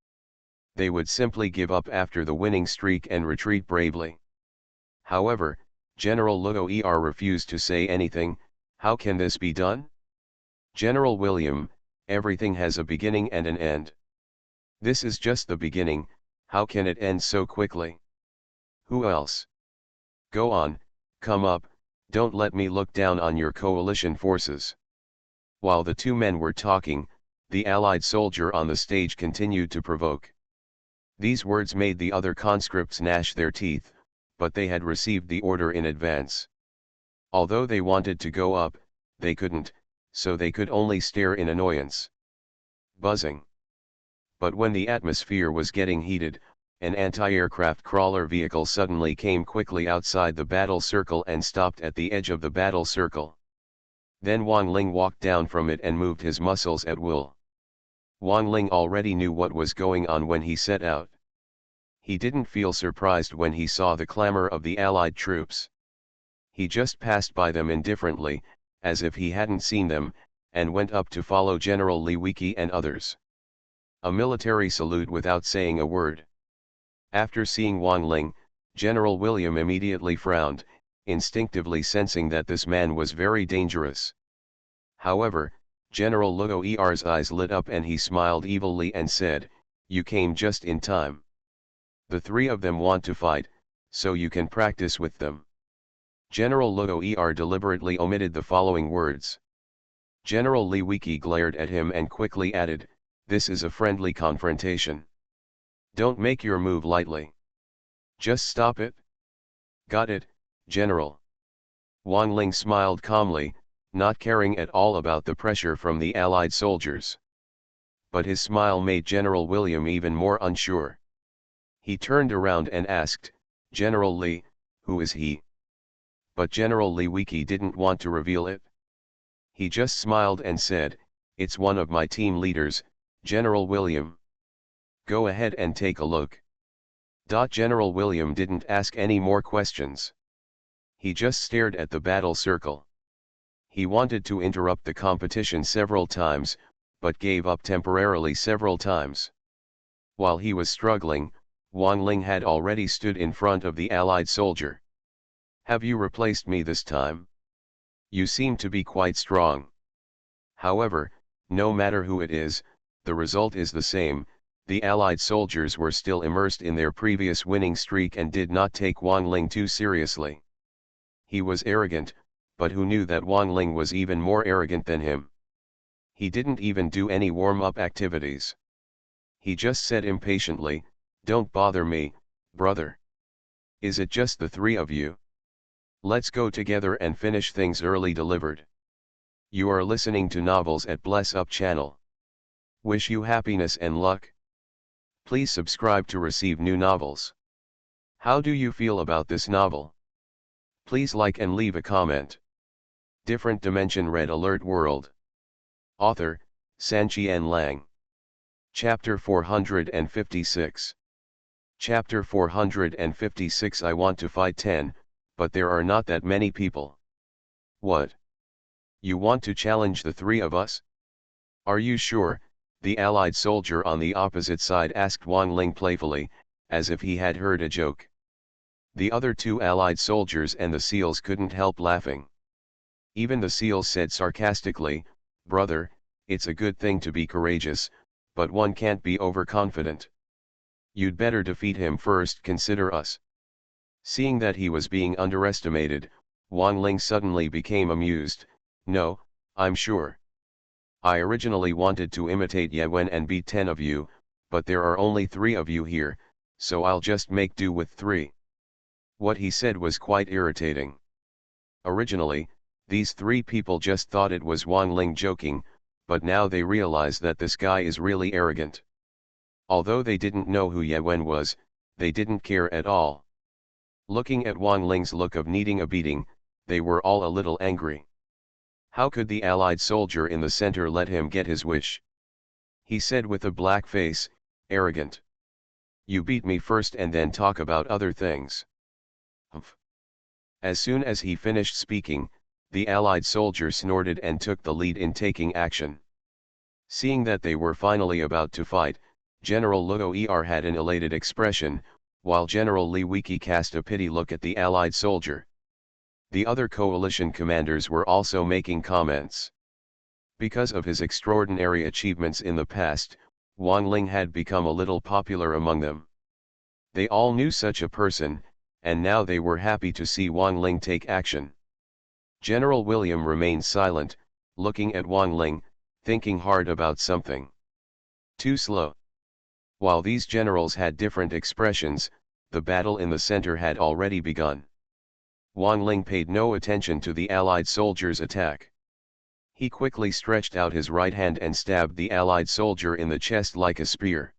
They would simply give up after the winning streak and retreat bravely. However, General Lugo refused to say anything. How can this be done? General William, everything has a beginning and an end. This is just the beginning, how can it end so quickly? Who else? Go on, come up, don't let me look down on your coalition forces. While the 2 men were talking, the allied soldier on the stage continued to provoke. These words made the other conscripts gnash their teeth, but they had received the order in advance. Although they wanted to go up, they couldn't, so they could only stare in annoyance. Buzzing. But when the atmosphere was getting heated, an anti-aircraft crawler vehicle suddenly came quickly outside the battle circle and stopped at the edge of the battle circle. Then Wang Ling walked down from it and moved his muscles at will. Wang Ling already knew what was going on when he set out. He didn't feel surprised when he saw the clamor of the Allied troops. He just passed by them indifferently, as if he hadn't seen them, and went up to follow General Li Wiki and others. A military salute without saying a word. After seeing Wang Ling, General William immediately frowned, instinctively sensing that this man was very dangerous. However, General Lugo's eyes lit up and he smiled evilly and said, "You came just in time. The 3 of them want to fight, so you can practice with them." General Lugo deliberately omitted the following words. General Li Wiki glared at him and quickly added, "This is a friendly confrontation. Don't make your move lightly. Just stop it." "Got it, General." Wang Ling smiled calmly, not caring at all about the pressure from the Allied soldiers. But his smile made General William even more unsure. He turned around and asked, "General Li, who is he?" But General Li Wiki didn't want to reveal it. He just smiled and said, "It's one of my team leaders, General William. Go ahead and take a look." General William didn't ask any more questions. He just stared at the battle circle. He wanted to interrupt the competition several times, but gave up temporarily several times. While he was struggling, Wang Ling had already stood in front of the Allied soldier. "Have you replaced me this time?" You seem to be quite strong. However, no matter who it is, the result is the same. The Allied soldiers were still immersed in their previous winning streak and did not take Wang Ling too seriously. He was arrogant, but who knew that Wang Ling was even more arrogant than him? He didn't even do any warm-up activities. He just said impatiently, "Don't bother me, brother. Is it just the three of you? Let's go together and finish things early delivered." You are listening to Novels at Bless Up channel. Wish you happiness and luck. Please subscribe to receive new novels. How do you feel about this novel? Please like and leave a comment. Different Dimension Red Alert World. Author, Sanqian Lang. Chapter 456. Chapter 456. I want to fight 10, but there are not that many people. What? You want to challenge the three of us? Are you sure? The Allied soldier on the opposite side asked Wang Ling playfully, as if he had heard a joke. The other two Allied soldiers and the SEALs couldn't help laughing. Even the SEALs said sarcastically, "Brother, it's a good thing to be courageous, but one can't be overconfident. You'd better defeat him first, consider us." Seeing that he was being underestimated, Wang Ling suddenly became amused. "No, I'm sure. I originally wanted to imitate Ye Wen and beat 10 of you, but there are only 3 of you here, so I'll just make do with 3. What he said was quite irritating. Originally, these 3 people just thought it was Wang Ling joking, but now they realize that this guy is really arrogant. Although they didn't know who Ye Wen was, they didn't care at all. Looking at Wang Ling's look of needing a beating, they were all a little angry. How could the Allied soldier in the center let him get his wish? He said with a black face, "Arrogant. You beat me first and then talk about other things." Humph. As soon as he finished speaking, the Allied soldier snorted and took the lead in taking action. Seeing that they were finally about to fight, General Luo had an elated expression, while General Li Wiki cast a pity look at the Allied soldier. The other coalition commanders were also making comments. Because of his extraordinary achievements in the past, Wang Ling had become a little popular among them. They all knew such a person, and now they were happy to see Wang Ling take action. General William remained silent, looking at Wang Ling, thinking hard about something. Too slow. While these generals had different expressions, the battle in the center had already begun. Wang Ling paid no attention to the Allied soldier's attack. He quickly stretched out his right hand and stabbed the Allied soldier in the chest like a spear.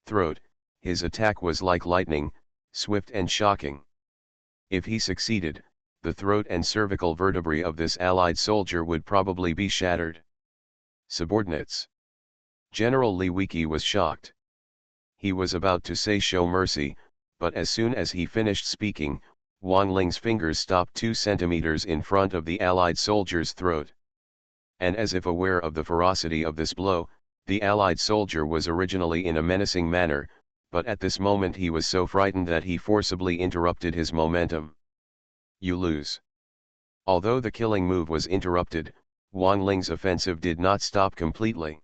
Throat. His attack was like lightning, swift and shocking. If he succeeded, the throat and cervical vertebrae of this Allied soldier would probably be shattered. Subordinates. General Li Wiki was shocked. He was about to say show mercy, but as soon as he finished speaking, Wang Ling's fingers stopped 2 centimeters in front of the Allied soldier's throat. And as if aware of the ferocity of this blow, the Allied soldier was originally in a menacing manner, but at this moment he was so frightened that he forcibly interrupted his momentum. You lose. Although the killing move was interrupted, Wang Ling's offensive did not stop completely.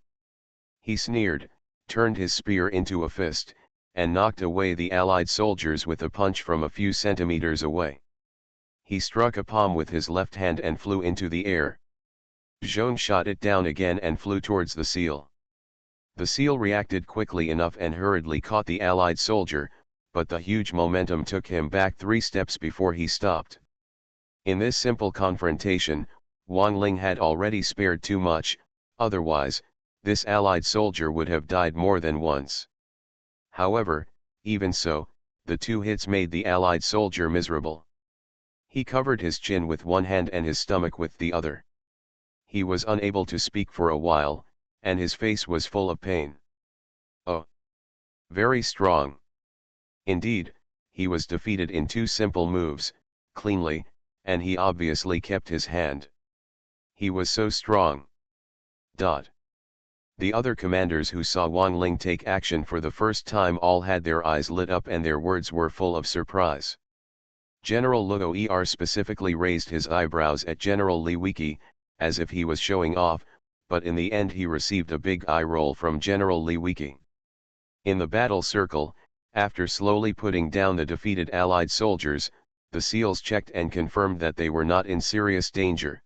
He sneered, turned his spear into a fist, and knocked away the Allied soldiers with a punch from a few centimeters away. He struck a palm with his left hand and flew into the air. Zhong shot it down again and flew towards the seal. The seal reacted quickly enough and hurriedly caught the Allied soldier, but the huge momentum took him back 3 steps before he stopped. In this simple confrontation, Wang Ling had already spared too much, otherwise, this Allied soldier would have died more than once. However, even so, the 2 hits made the Allied soldier miserable. He covered his chin with one hand and his stomach with the other. He was unable to speak for a while, and his face was full of pain. Oh! Very strong. Indeed, he was defeated in 2 simple moves, cleanly, and he obviously kept his hand. He was so strong. The other commanders who saw Wang Ling take action for the first time all had their eyes lit up and their words were full of surprise. General Luo Er specifically raised his eyebrows at General Li Wiki, as if he was showing off, but in the end he received a big eye roll from General Li Wiki. In the battle circle, after slowly putting down the defeated Allied soldiers, the SEALs checked and confirmed that they were not in serious danger.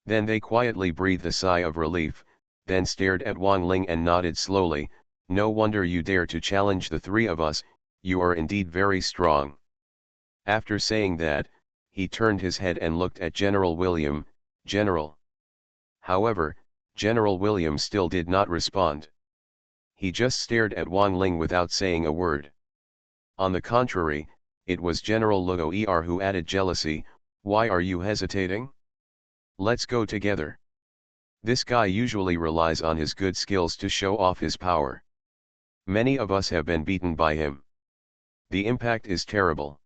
Then they quietly breathed a sigh of relief, then stared at Wang Ling and nodded slowly. "No wonder you dare to challenge the three of us, you are indeed very strong." After saying that, he turned his head and looked at General William. "General." However, General William still did not respond. He just stared at Wang Ling without saying a word. On the contrary, it was General Luo Er who added jealousy, "Why are you hesitating? Let's go together." This guy usually relies on his good skills to show off his power. Many of us have been beaten by him. The impact is terrible.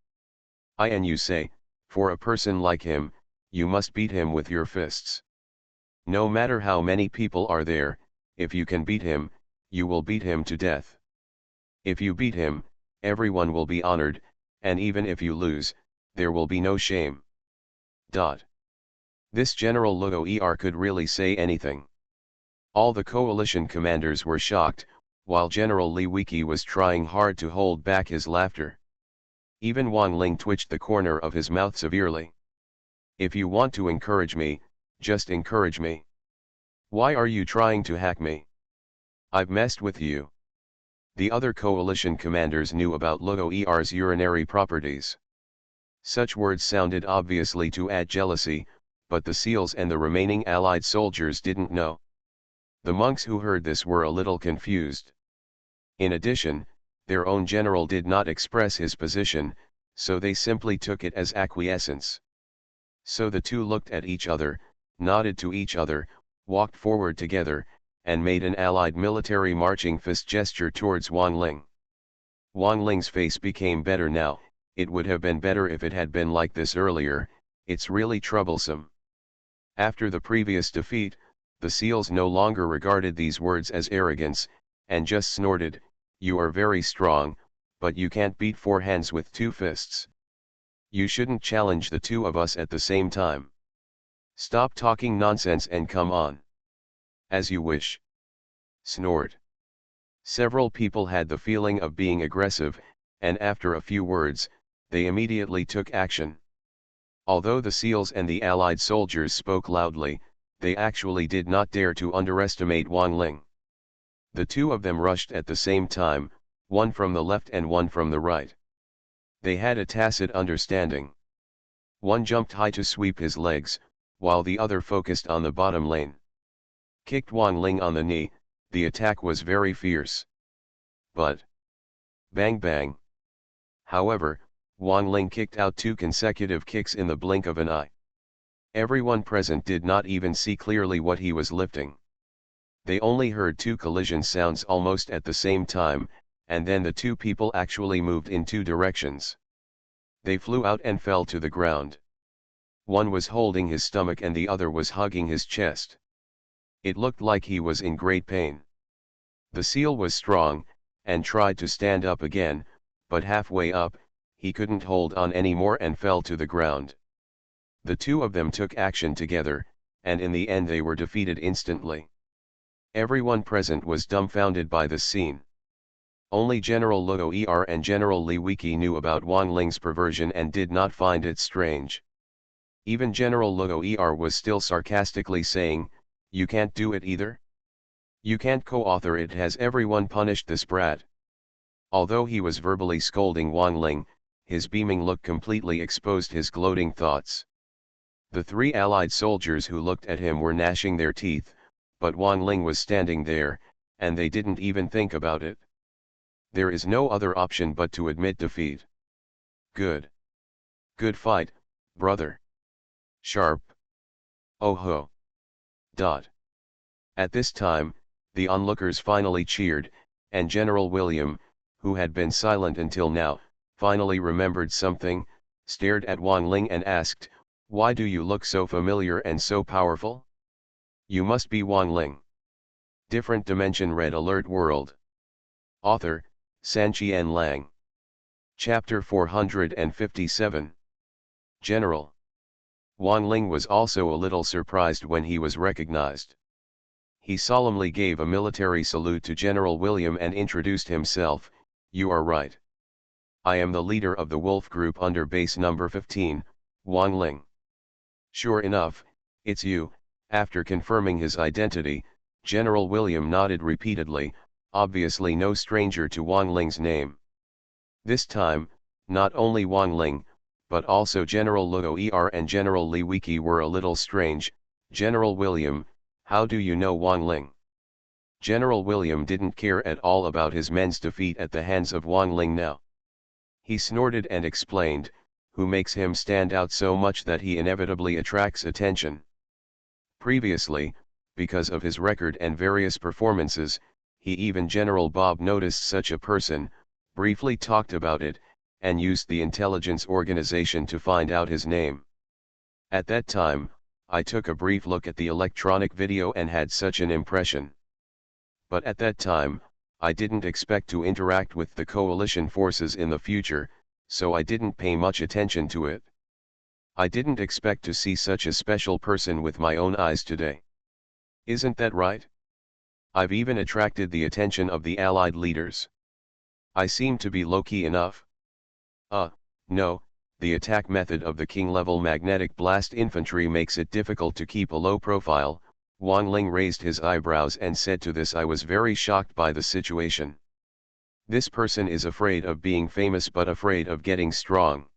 And you say, for a person like him, you must beat him with your fists. No matter how many people are there, if you can beat him, you will beat him to death. If you beat him, everyone will be honored, and even if you lose, there will be no shame. This General Luo Er could really say anything. All the coalition commanders were shocked, while General Li Wiki was trying hard to hold back his laughter. Even Wang Ling twitched the corner of his mouth severely. "If you want to encourage me, just encourage me. Why are you trying to hack me? I've messed with you." The other coalition commanders knew about Luo Er's urinary properties. Such words sounded obviously to add jealousy, but the SEALs and the remaining Allied soldiers didn't know. The monks who heard this were a little confused. In addition, their own general did not express his position, so they simply took it as acquiescence. So the two looked at each other, nodded to each other, walked forward together, and made an Allied military marching fist gesture towards Wang Ling. Wang Ling's face became better now. It would have been better if it had been like this earlier. It's really troublesome. After the previous defeat, the SEALs no longer regarded these words as arrogance, and just snorted, "You are very strong, but you can't beat four hands with two fists. You shouldn't challenge the two of us at the same time. Stop talking nonsense and come on." "As you wish." Snort. Several people had the feeling of being aggressive, and after a few words, they immediately took action. Although the SEALs and the Allied soldiers spoke loudly, they actually did not dare to underestimate Wang Ling. The two of them rushed at the same time, one from the left and one from the right. They had a tacit understanding. One jumped high to sweep his legs, while the other focused on the bottom lane. Kicked Wang Ling on the knee. The attack was very fierce. But bang bang. However, Wang Ling kicked out two consecutive kicks in the blink of an eye. Everyone present did not even see clearly what he was lifting. They only heard two collision sounds almost at the same time, and then the two people actually moved in two directions. They flew out and fell to the ground. One was holding his stomach and the other was hugging his chest. It looked like he was in great pain. The SEAL was strong, and tried to stand up again, but halfway up, he couldn't hold on anymore and fell to the ground. The two of them took action together, and in the end they were defeated instantly. Everyone present was dumbfounded by this scene. Only General Luo Er and General Li Wiki knew about Wang Ling's perversion and did not find it strange. Even General Luo Er was still sarcastically saying, "You can't do it either? You can't co-author it? Has everyone punished this brat?" Although he was verbally scolding Wang Ling, his beaming look completely exposed his gloating thoughts. The three Allied soldiers who looked at him were gnashing their teeth, but Wang Ling was standing there, and they didn't even think about it. There is no other option but to admit defeat. Good. Good fight, brother. Sharp. Oh ho. At this time, the onlookers finally cheered, and General William, who had been silent until now, finally remembered something, stared at Wang Ling and asked, "Why do you look so familiar and so powerful? You must be Wang Ling." Different Dimension Red Alert World. Author, Sanqian Lang. Chapter 457. General. Wang Ling was also a little surprised when he was recognized. He solemnly gave a military salute to General William and introduced himself. "You are right. I am the leader of the Wolf Group under base number 15, Wang Ling." "Sure enough, it's you." After confirming his identity, General William nodded repeatedly, obviously no stranger to Wang Ling's name. This time, not only Wang Ling, but also General Luo and General Li Wiki were a little strange. "General William, how do you know Wang Ling?" General William didn't care at all about his men's defeat at the hands of Wang Ling now. He snorted and explained, "Who makes him stand out so much that he inevitably attracts attention?" Previously, because of his record and various performances, General Bob noticed such a person, briefly talked about it, and used the intelligence organization to find out his name. At that time, I took a brief look at the electronic video and had such an impression. But at that time, I didn't expect to interact with the coalition forces in the future, so I didn't pay much attention to it. I didn't expect to see such a special person with my own eyes today. Isn't that right? I've even attracted the attention of the Allied leaders. I seem to be low-key enough. No, the attack method of the King-level magnetic blast infantry makes it difficult to keep a low profile." Wang Ling raised his eyebrows and said, "To this I was very shocked by the situation. This person is afraid of being famous but afraid of getting strong.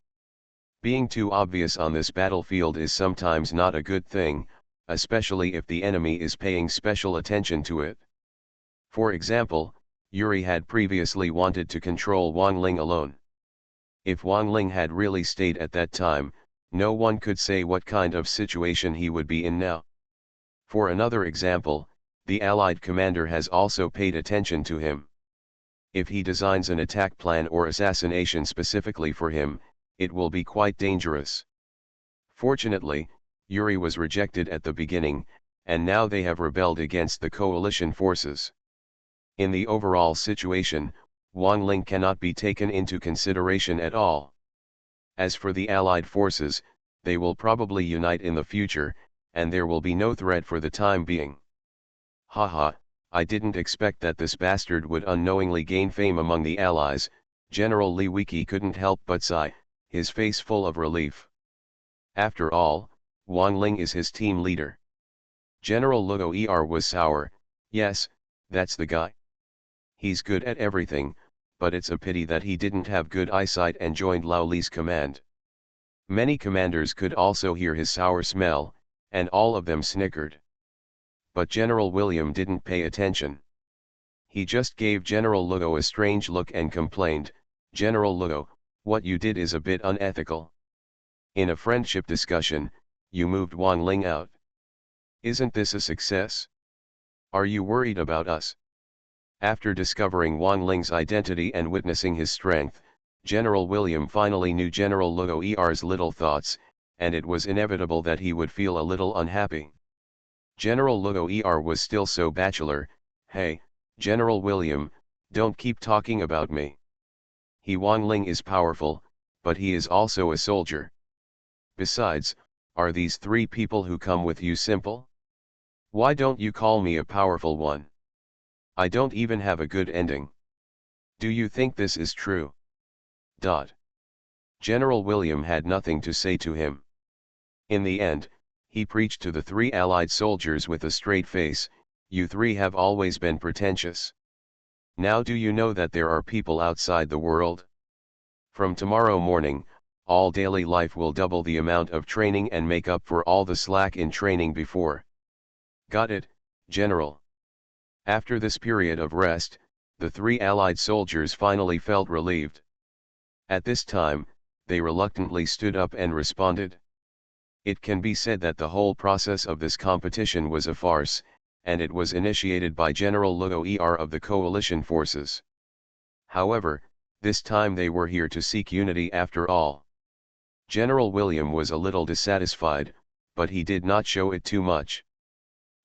Being too obvious on this battlefield is sometimes not a good thing, especially if the enemy is paying special attention to it." For example, Yuri had previously wanted to control Wang Ling alone. If Wang Ling had really stayed at that time, no one could say what kind of situation he would be in now. For another example, the Allied commander has also paid attention to him. If he designs an attack plan or assassination specifically for him, it will be quite dangerous. Fortunately, Yuri was rejected at the beginning, and now they have rebelled against the coalition forces. In the overall situation, Wang Ling cannot be taken into consideration at all. As for the Allied forces, they will probably unite in the future, and there will be no threat for the time being. Haha, I didn't expect that this bastard would unknowingly gain fame among the Allies. General Li Wiki couldn't help but sigh, his face full of relief. After all, Wang Ling is his team leader. General Luo was sour. "Yes, that's the guy. He's good at everything, but it's a pity that he didn't have good eyesight and joined Lao Li's command." Many commanders could also hear his sour smell, and all of them snickered. But General William didn't pay attention. He just gave General Luo a strange look and complained, "General Luo, what you did is a bit unethical. In a friendship discussion, you moved Wang Ling out. Isn't this a success? Are you worried about us?" After discovering Wang Ling's identity and witnessing his strength, General William finally knew General Luo's little thoughts, and it was inevitable that he would feel a little unhappy. General Luo was still so bachelor. "Hey, General William, don't keep talking about me. Wang Ling is powerful, but he is also a soldier. Besides, are these three people who come with you simple? Why don't you call me a powerful one? I don't even have a good ending. Do you think this is true?" General William had nothing to say to him. In the end, he preached to the three Allied soldiers with a straight face, "You three have always been pretentious. Now do you know that there are people outside the world? From tomorrow morning, all daily life will double the amount of training and make up for all the slack in training before. Got it, General?" After this period of rest, the three Allied soldiers finally felt relieved. At this time, they reluctantly stood up and responded. It can be said that the whole process of this competition was a farce, and it was initiated by General Luo of the coalition forces. However, this time they were here to seek unity after all. General William was a little dissatisfied, but he did not show it too much.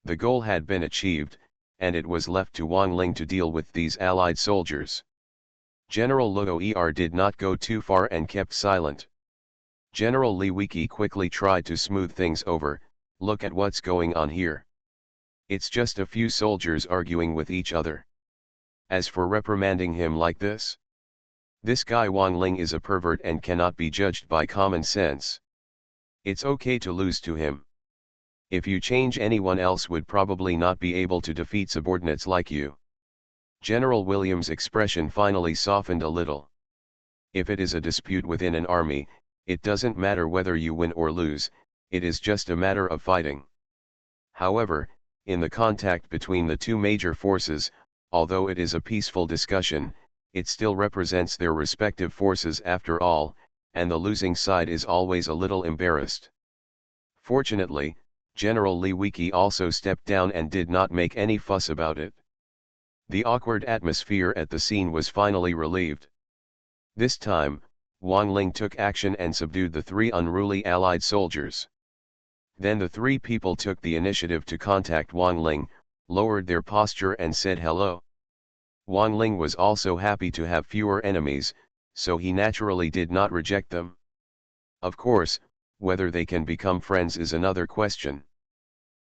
The goal had been achieved, and it was left to Wang Ling to deal with these Allied soldiers. General Luo did not go too far and kept silent. General Li Wiki quickly tried to smooth things over. Look at what's going on here. It's just a few soldiers arguing with each other. As for reprimanding him like this guy Wang Ling is a pervert and cannot be judged by common sense. It's okay to lose to him. If you change, anyone else would probably not be able to defeat subordinates like you. General William's expression finally softened a little. If it is a dispute within an army, it doesn't matter whether you win or lose, it is just a matter of fighting. However, in the contact between the two major forces, although it is a peaceful discussion, it still represents their respective forces after all, and the losing side is always a little embarrassed. Fortunately, General Li Wiki also stepped down and did not make any fuss about it. The awkward atmosphere at the scene was finally relieved. This time, Wang Ling took action and subdued the three unruly allied soldiers. Then the three people took the initiative to contact Wang Ling, lowered their posture and said hello. Wang Ling was also happy to have fewer enemies, so he naturally did not reject them. Of course, whether they can become friends is another question.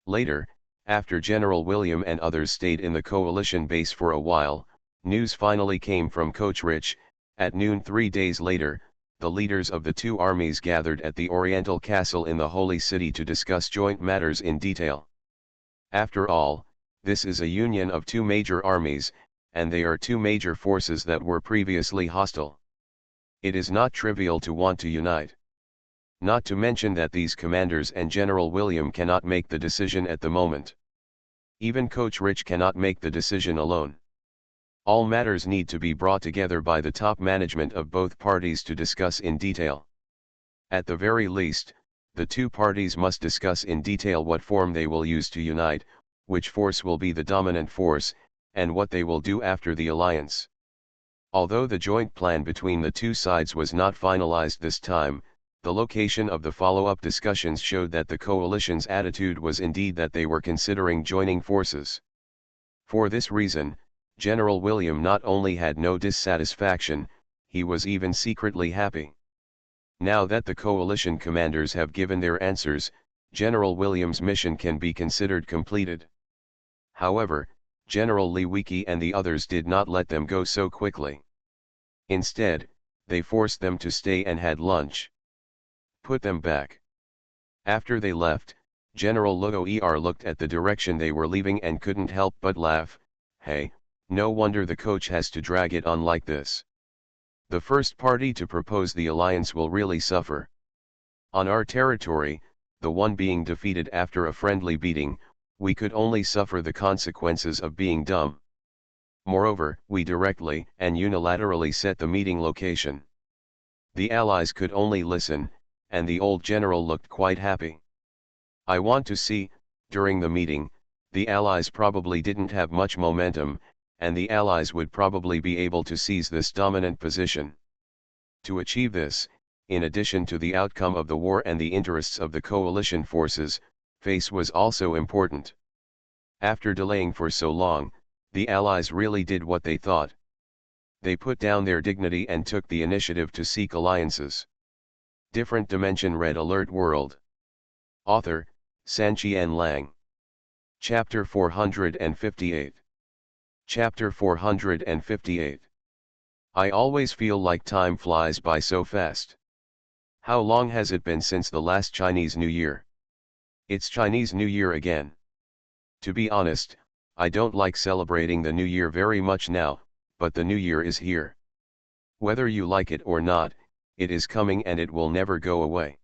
Later, after General William and others stayed in the coalition base for a while, news finally came from PoortoRich. At noon 3 days later, the leaders of the two armies gathered at the Oriental Castle in the Holy City to discuss joint matters in detail. After all, this is a union of two major armies, and they are two major forces that were previously hostile. It is not trivial to want to unite. Not to mention that these commanders and General William cannot make the decision at the moment. Even PoortoRich cannot make the decision alone. All matters need to be brought together by the top management of both parties to discuss in detail. At the very least, the two parties must discuss in detail what form they will use to unite, which force will be the dominant force, and what they will do after the alliance. Although the joint plan between the two sides was not finalized this time, the location of the follow-up discussions showed that the coalition's attitude was indeed that they were considering joining forces. For this reason, General William not only had no dissatisfaction, he was even secretly happy. Now that the coalition commanders have given their answers, General William's mission can be considered completed. However, General Li Wiki and the others did not let them go so quickly. Instead, they forced them to stay and had lunch. Put them back. After they left, General Luo looked at the direction they were leaving and couldn't help but laugh. Hey, no wonder the coach has to drag it on like this. The first party to propose the alliance will really suffer. On our territory, the one being defeated after a friendly beating, we could only suffer the consequences of being dumb. Moreover, we directly and unilaterally set the meeting location. The allies could only listen, and the old general looked quite happy. I want to see, during the meeting, the allies probably didn't have much momentum, and the allies would probably be able to seize this dominant position. To achieve this, in addition to the outcome of the war and the interests of the coalition forces, face was also important. After delaying for so long, the allies really did what they thought. They put down their dignity and took the initiative to seek alliances. Different Dimension Red Alert World. Author, Sanqian Lang. Chapter 458. Chapter 458. I always feel like time flies by so fast. How long has it been since the last Chinese New Year? It's Chinese New Year again. To be honest, I don't like celebrating the New Year very much now, but the New Year is here. Whether you like it or not, it is coming and it will never go away.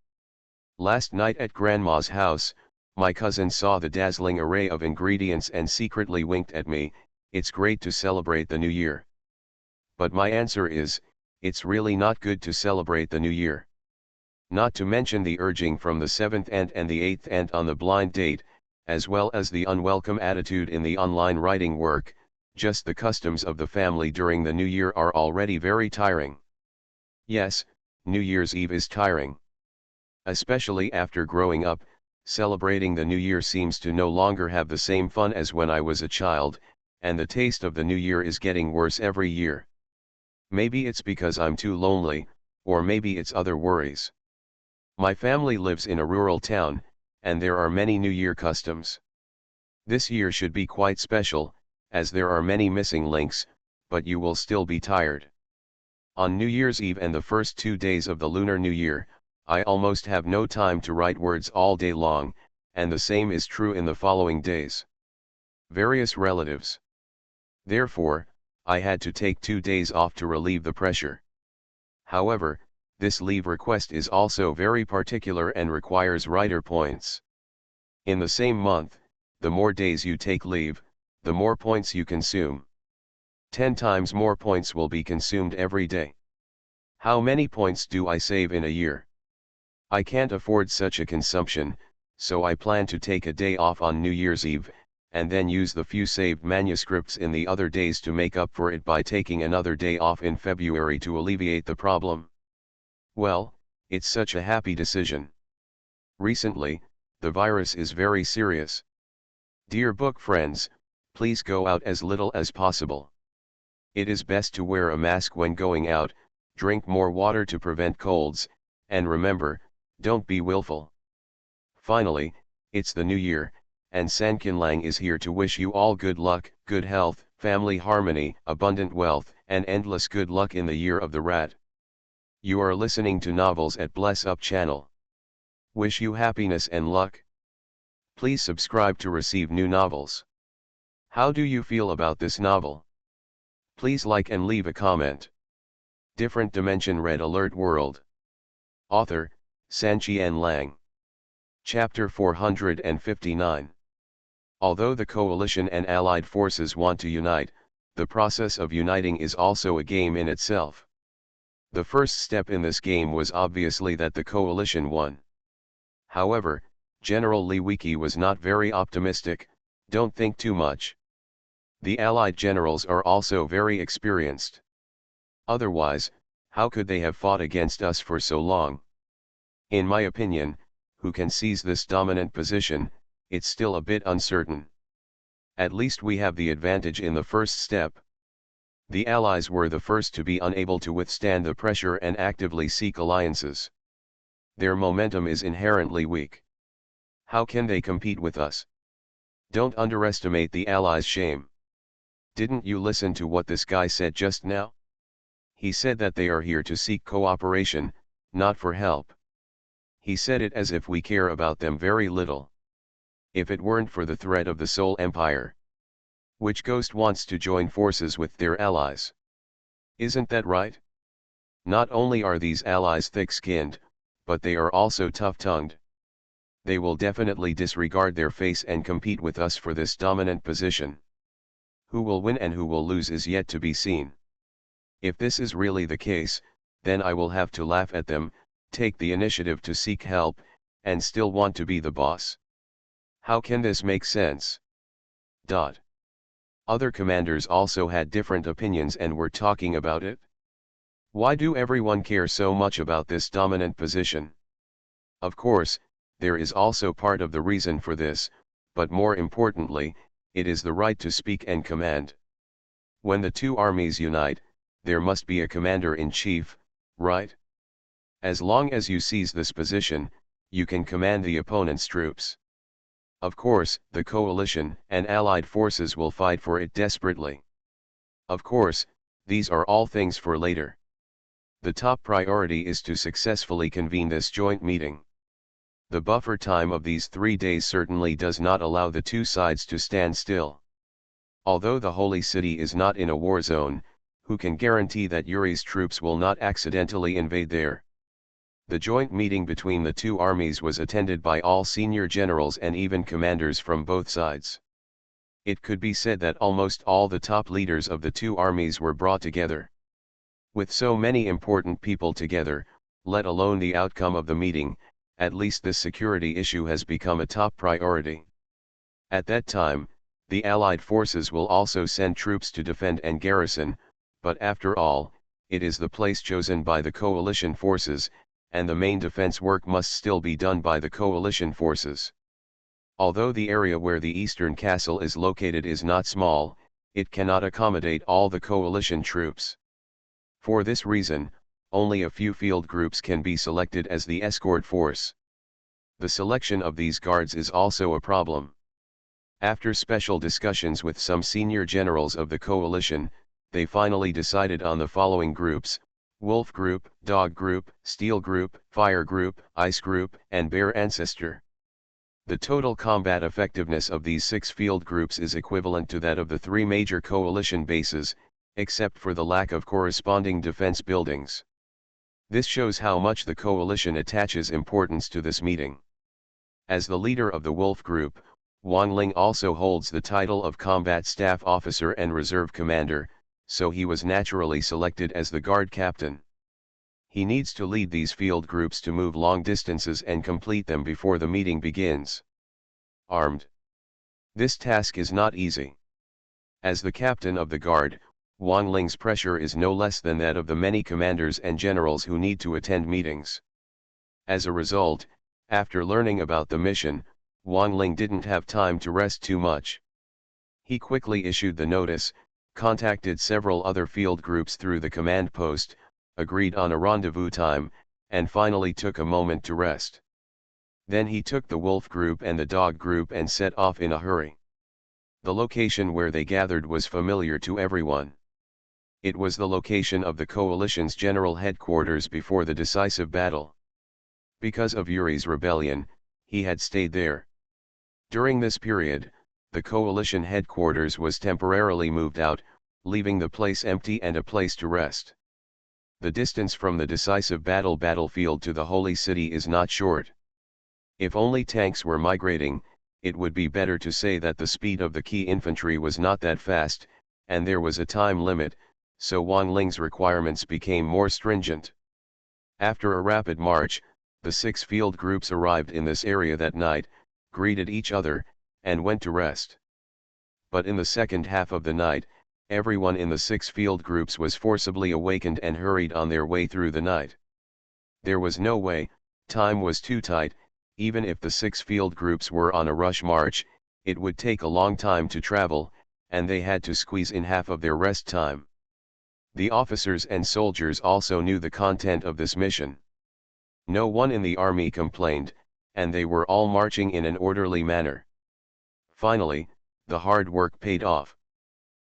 Last night at Grandma's house, my cousin saw the dazzling array of ingredients and secretly winked at me. It's great to celebrate the New Year. But my answer is, it's really not good to celebrate the New Year. Not to mention the urging from the seventh aunt and the eighth aunt on the blind date, as well as the unwelcome attitude in the online writing work. Just the customs of the family during the New Year are already very tiring. Yes, New Year's Eve is tiring. Especially after growing up, celebrating the New Year seems to no longer have the same fun as when I was a child, and the taste of the New Year is getting worse every year. Maybe it's because I'm too lonely, or maybe it's other worries. My family lives in a rural town, and there are many New Year customs. This year should be quite special, as there are many missing links, but you will still be tired. On New Year's Eve and the first 2 days of the Lunar New Year, I almost have no time to write words all day long, and the same is true in the following days. Various relatives. Therefore, I had to take 2 days off to relieve the pressure. However, this leave request is also very particular and requires writer points. In the same month, the more days you take leave, the more points you consume. 10 times more points will be consumed every day. How many points do I save in a year? I can't afford such a consumption, so I plan to take a day off on New Year's Eve, and then use the few saved manuscripts in the other days to make up for it by taking another day off in February to alleviate the problem. Well, it's such a happy decision. Recently, the virus is very serious. Dear book friends, please go out as little as possible. It is best to wear a mask when going out, drink more water to prevent colds, and remember, don't be willful. Finally, it's the new year, and Sankinlang is here to wish you all good luck, good health, family harmony, abundant wealth, and endless good luck in the year of the rat. You are listening to Novels at Bless Up channel. Wish you happiness and luck. Please subscribe to receive new novels. How do you feel about this novel? Please like and leave a comment. Different Dimension Red Alert World. Author, Sanqian Lang. Chapter 459. Although the coalition and allied forces want to unite, the process of uniting is also a game in itself. The first step in this game was obviously that the coalition won. However, General Li Wiki was not very optimistic. Don't think too much. The allied generals are also very experienced. Otherwise, how could they have fought against us for so long? In my opinion, who can seize this dominant position, it's still a bit uncertain. At least we have the advantage in the first step. The Allies were the first to be unable to withstand the pressure and actively seek alliances. Their momentum is inherently weak. How can they compete with us? Don't underestimate the Allies' shame. Didn't you listen to what this guy said just now? He said that they are here to seek cooperation, not for help. He said it as if we care about them very little. If it weren't for the threat of the Soul Empire. Which ghost wants to join forces with their allies? Isn't that right? Not only are these allies thick-skinned, but they are also tough-tongued. They will definitely disregard their face and compete with us for this dominant position. Who will win and who will lose is yet to be seen. If this is really the case, then I will have to laugh at them, take the initiative to seek help, and still want to be the boss. How can this make sense? Other commanders also had different opinions and were talking about it. Why do everyone care so much about this dominant position? Of course, there is also part of the reason for this, but more importantly, it is the right to speak and command. When the two armies unite, there must be a commander-in-chief, right? As long as you seize this position, you can command the opponent's troops. Of course, the coalition and allied forces will fight for it desperately. Of course, these are all things for later. The top priority is to successfully convene this joint meeting. The buffer time of these 3 days certainly does not allow the two sides to stand still. Although the Holy City is not in a war zone, who can guarantee that Yuri's troops will not accidentally invade there? The joint meeting between the two armies was attended by all senior generals and even commanders from both sides. It could be said that almost all the top leaders of the two armies were brought together. With so many important people together, let alone the outcome of the meeting, at least this security issue has become a top priority. At that time, the Allied forces will also send troops to defend and garrison, but after all, it is the place chosen by the coalition forces, and the main defense work must still be done by the coalition forces. Although the area where the eastern castle is located is not small, it cannot accommodate all the coalition troops. For this reason, only a few field groups can be selected as the escort force. The selection of these guards is also a problem. After special discussions with some senior generals of the coalition, they finally decided on the following groups: Wolf Group, Dog Group, Steel Group, Fire Group, Ice Group, and Bear Ancestor. The total combat effectiveness of these 6 field groups is equivalent to that of the 3 major coalition bases, except for the lack of corresponding defense buildings. This shows how much the coalition attaches importance to this meeting. As the leader of the Wolf Group, Wang Ling also holds the title of Combat Staff Officer and Reserve Commander, so he was naturally selected as the guard captain. He needs to lead these field groups to move long distances and complete them before the meeting begins. Armed. This task is not easy. As the captain of the guard, Wang Ling's pressure is no less than that of the many commanders and generals who need to attend meetings. As a result, after learning about the mission, Wang Ling didn't have time to rest too much. He quickly issued the notice, contacted several other field groups through the command post, agreed on a rendezvous time, and finally took a moment to rest. Then he took the Wolf Group and the Dog Group and set off in a hurry. The location where they gathered was familiar to everyone. It was the location of the coalition's general headquarters before the decisive battle. Because of Yuri's rebellion, he had stayed there. During this period, the coalition headquarters was temporarily moved out, leaving the place empty and a place to rest. The distance from the decisive battlefield to the Holy City is not short. If only tanks were migrating, it would be better to say that the speed of the key infantry was not that fast, and there was a time limit, so Wang Ling's requirements became more stringent. After a rapid march, the 6 field groups arrived in this area that night, greeted each other, and went to rest. But in the second half of the night, everyone in the 6 field groups was forcibly awakened and hurried on their way through the night. There was no way, time was too tight. Even if the 6 field groups were on a rush march, it would take a long time to travel, and they had to squeeze in half of their rest time. The officers and soldiers also knew the content of this mission. No one in the army complained, and they were all marching in an orderly manner. Finally, the hard work paid off.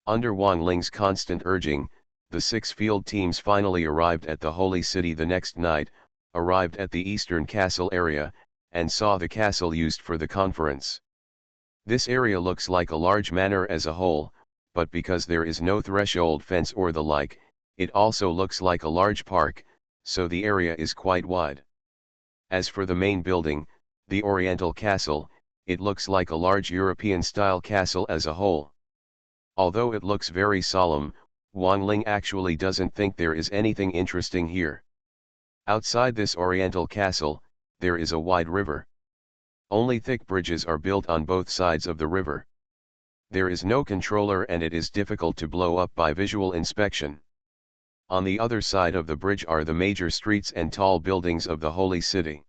Under Wang Ling's constant urging, the 6 field teams finally arrived at the Holy City the next night, arrived at the eastern castle area, and saw the castle used for the conference. This area looks like a large manor as a whole, but because there is no threshold fence or the like, it also looks like a large park, so the area is quite wide. As for the main building, the Oriental Castle, it looks like a large European-style castle as a whole. Although it looks very solemn, Wang Ling actually doesn't think there is anything interesting here. Outside this Oriental Castle, there is a wide river. Only thick bridges are built on both sides of the river. There is no controller and it is difficult to blow up by visual inspection. On the other side of the bridge are the major streets and tall buildings of the Holy City.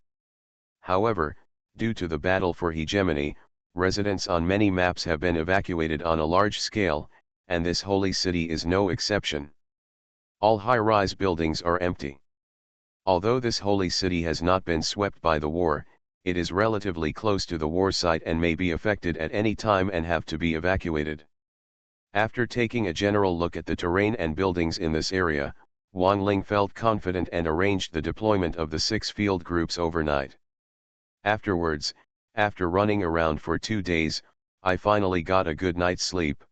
However, due to the battle for hegemony, residents on many maps have been evacuated on a large scale, and this Holy City is no exception. All high-rise buildings are empty. Although this Holy City has not been swept by the war, it is relatively close to the war site and may be affected at any time and have to be evacuated. After taking a general look at the terrain and buildings in this area, Wang Ling felt confident and arranged the deployment of the 6 field groups overnight. Afterwards, after running around for 2 days, I finally got a good night's sleep.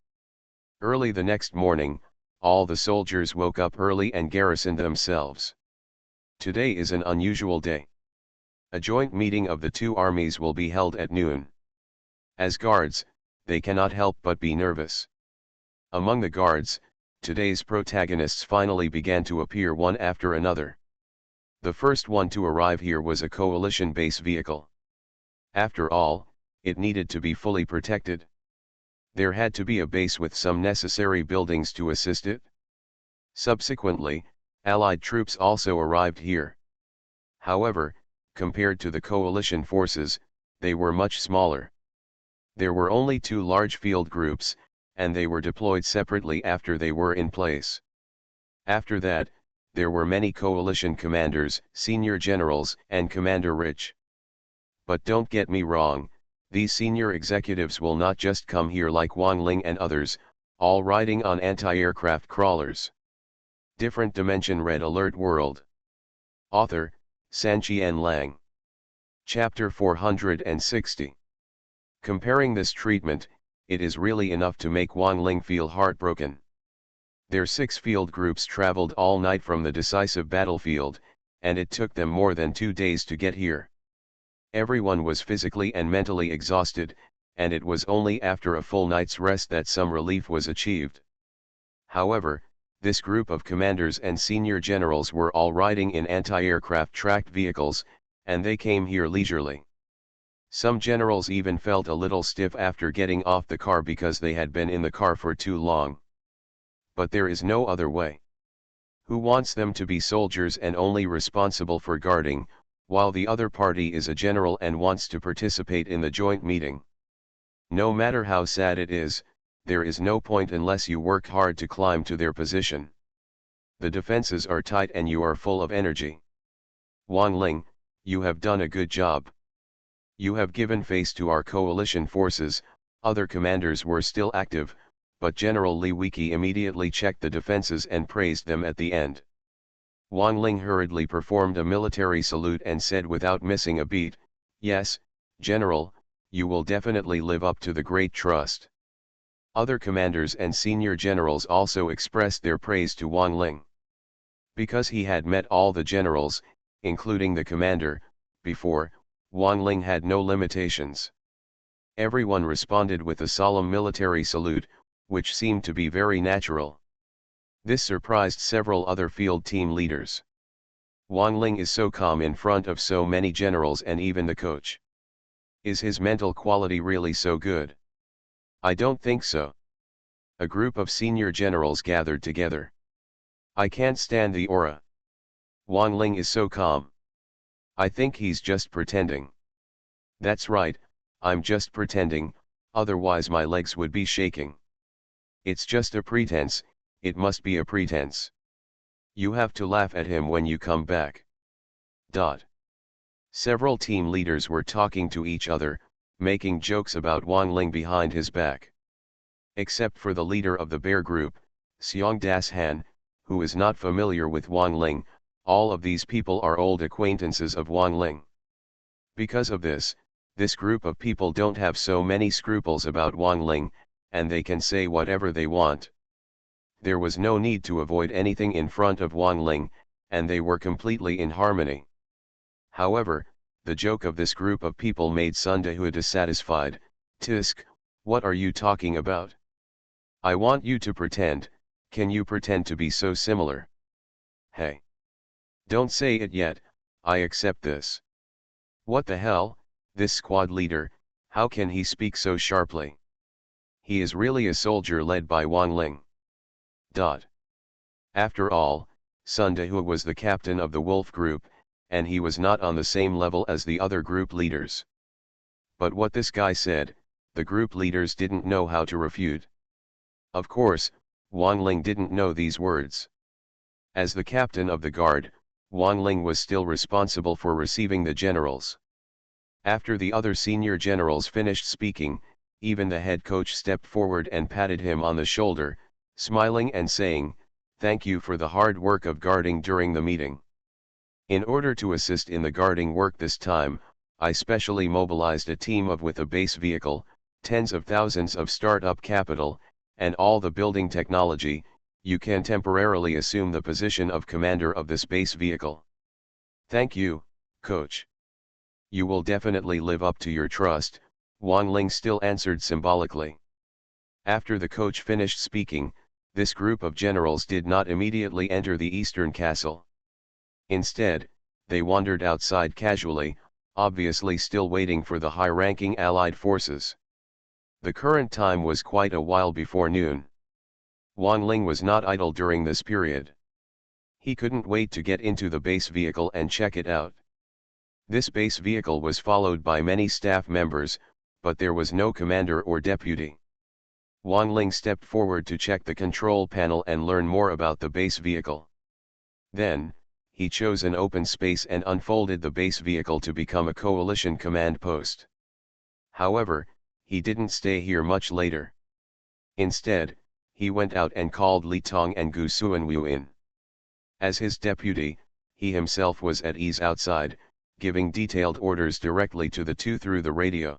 Early the next morning, all the soldiers woke up early and garrisoned themselves. Today is an unusual day. A joint meeting of the 2 armies will be held at noon. As guards, they cannot help but be nervous. Among the guards, today's protagonists finally began to appear one after another. The first one to arrive here was a coalition base vehicle. After all, it needed to be fully protected. There had to be a base with some necessary buildings to assist it. Subsequently, Allied troops also arrived here. However, compared to the coalition forces, they were much smaller. There were only 2 large field groups, and they were deployed separately after they were in place. After that, there were many coalition commanders, senior generals, and PoortoRich. But don't get me wrong, these senior executives will not just come here like Wang Ling and others, all riding on anti-aircraft crawlers. Different Dimension Red Alert World. Author, Sanqian Lang. Chapter 460. Comparing this treatment, it is really enough to make Wang Ling feel heartbroken. Their 6 field groups traveled all night from the decisive battlefield, and it took them more than 2 days to get here. Everyone was physically and mentally exhausted, and it was only after a full night's rest that some relief was achieved. However, this group of commanders and senior generals were all riding in anti-aircraft tracked vehicles, and they came here leisurely. Some generals even felt a little stiff after getting off the car because they had been in the car for too long. But there is no other way. Who wants them to be soldiers and only responsible for guarding, while the other party is a general and wants to participate in the joint meeting? No matter how sad it is, there is no point unless you work hard to climb to their position. The defenses are tight and you are full of energy. Wang Ling, you have done a good job. You have given face to our coalition forces. Other commanders were still active, but General Li Wiki immediately checked the defenses and praised them at the end. Wang Ling hurriedly performed a military salute and said without missing a beat, "Yes, General, you will definitely live up to the great trust." Other commanders and senior generals also expressed their praise to Wang Ling. Because he had met all the generals, including the commander, before, Wang Ling had no limitations. Everyone responded with a solemn military salute, which seemed to be very natural. This surprised several other field team leaders. Wang Ling is so calm in front of so many generals and even the coach. Is his mental quality really so good? I don't think so. A group of senior generals gathered together. I can't stand the aura. Wang Ling is so calm. I think he's just pretending. That's right, I'm just pretending, otherwise my legs would be shaking. It's just a pretense, it must be a pretense. You have to laugh at him when you come back. Several team leaders were talking to each other, making jokes about Wang Ling behind his back. Except for the leader of the bear group, Xiong Das Han, who is not familiar with Wang Ling. All of these people are old acquaintances of Wang Ling. Because of this group of people don't have so many scruples about Wang Ling, and they can say whatever they want. There was no need to avoid anything in front of Wang Ling, and they were completely in harmony. However, the joke of this group of people made Sundahu dissatisfied. "Tisk, what are you talking about? I want you to pretend, can you pretend to be so similar? Hey! Don't say it yet, I accept this." What the hell, this squad leader, how can he speak so sharply? He is really a soldier led by Wang Ling. After all, Sundahu was the captain of the Wolf group, and he was not on the same level as the other group leaders. But what this guy said, the group leaders didn't know how to refute. Of course, Wang Ling didn't know these words. As the captain of the guard, Wang Ling was still responsible for receiving the generals. After the other senior generals finished speaking, even the head coach stepped forward and patted him on the shoulder, smiling and saying, "Thank you for the hard work of guarding during the meeting. In order to assist in the guarding work this time, I specially mobilized a team with a base vehicle, tens of thousands of startup capital, and all the building technology. You can temporarily assume the position of commander of this base vehicle." "Thank you, coach. You will definitely live up to your trust," Wang Ling still answered symbolically. After the coach finished speaking, this group of generals did not immediately enter the eastern castle. Instead, they wandered outside casually, obviously still waiting for the high-ranking Allied forces. The current time was quite a while before noon. Wang Ling was not idle during this period. He couldn't wait to get into the base vehicle and check it out. This base vehicle was followed by many staff members, but there was no commander or deputy. Wang Ling stepped forward to check the control panel and learn more about the base vehicle. Then, he chose an open space and unfolded the base vehicle to become a coalition command post. However, he didn't stay here much later. Instead, he went out and called Li Tong and Gu Suanwu in. As his deputy, he himself was at ease outside, giving detailed orders directly to the two through the radio.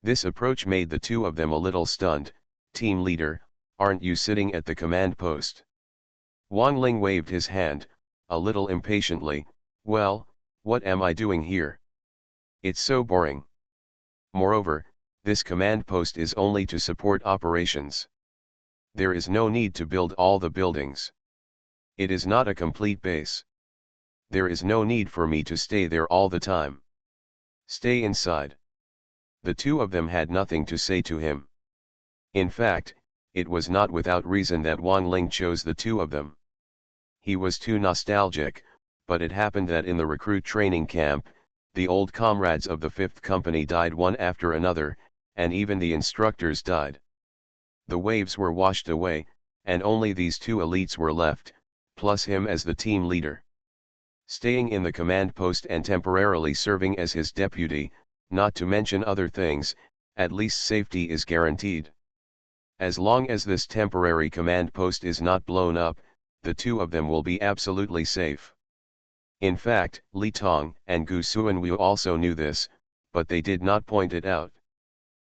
This approach made the two of them a little stunned. "Team leader, aren't you sitting at the command post?" Wang Ling waved his hand, a little impatiently. "Well, what am I doing here? It's so boring. Moreover, this command post is only to support operations. There is no need to build all the buildings. It is not a complete base. There is no need for me to stay there all the time. Stay inside." The two of them had nothing to say to him. In fact, it was not without reason that Wang Ling chose the two of them. He was too nostalgic, but it happened that in the recruit training camp, the old comrades of the 5th Company died one after another, and even the instructors died. The waves were washed away, and only these two elites were left, plus him as the team leader. Staying in the command post and temporarily serving as his deputy, not to mention other things, at least safety is guaranteed. As long as this temporary command post is not blown up, the two of them will be absolutely safe. In fact, Li Tong and Gu Suanwu also knew this, but they did not point it out.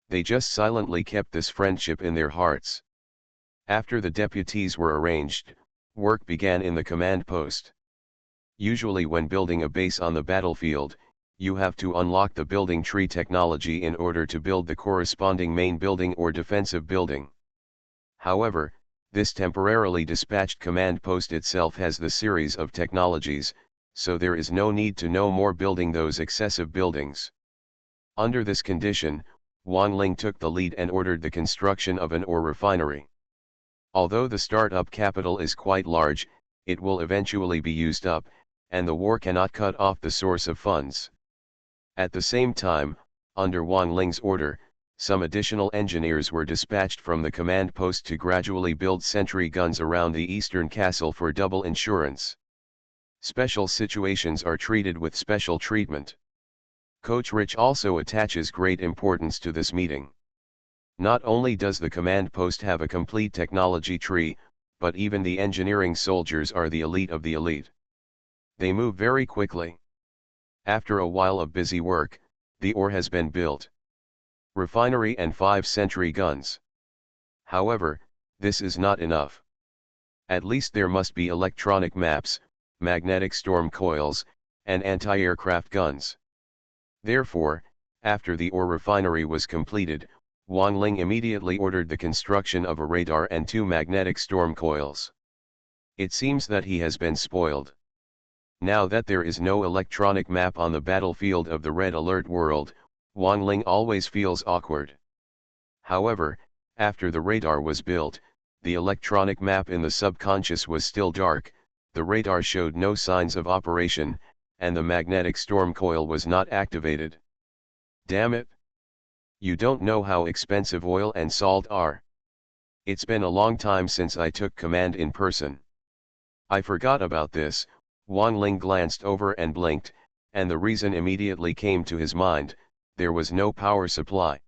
They just silently kept this friendship in their hearts. After the deputies were arranged, work began in the command post. Usually when building a base on the battlefield, you have to unlock the building tree technology in order to build the corresponding main building or defensive building. However, this temporarily dispatched command post itself has the series of technologies, so there is no need to know more building those excessive buildings. Under this condition, Wang Ling took the lead and ordered the construction of an ore refinery. Although the startup capital is quite large, it will eventually be used up, and the war cannot cut off the source of funds. At the same time, under Wang Ling's order, some additional engineers were dispatched from the command post to gradually build sentry guns around the eastern castle for double insurance. Special situations are treated with special treatment. PoortoRich also attaches great importance to this meeting. Not only does the command post have a complete technology tree, but even the engineering soldiers are the elite of the elite. They move very quickly. After a while of busy work, the ore has been built. Refinery and 5 sentry guns. However, this is not enough. At least there must be electronic maps, magnetic storm coils, and anti-aircraft guns. Therefore, after the ore refinery was completed, Wang Ling immediately ordered the construction of a radar and 2 magnetic storm coils. It seems that he has been spoiled. Now that there is no electronic map on the battlefield of the Red Alert world, Wang Ling always feels awkward. However, after the radar was built, the electronic map in the subconscious was still dark, the radar showed no signs of operation, and the magnetic storm coil was not activated. Damn it! You don't know how expensive oil and salt are. It's been a long time since I took command in person. I forgot about this. Wang Ling glanced over and blinked, and the reason immediately came to his mind: there was no power supply.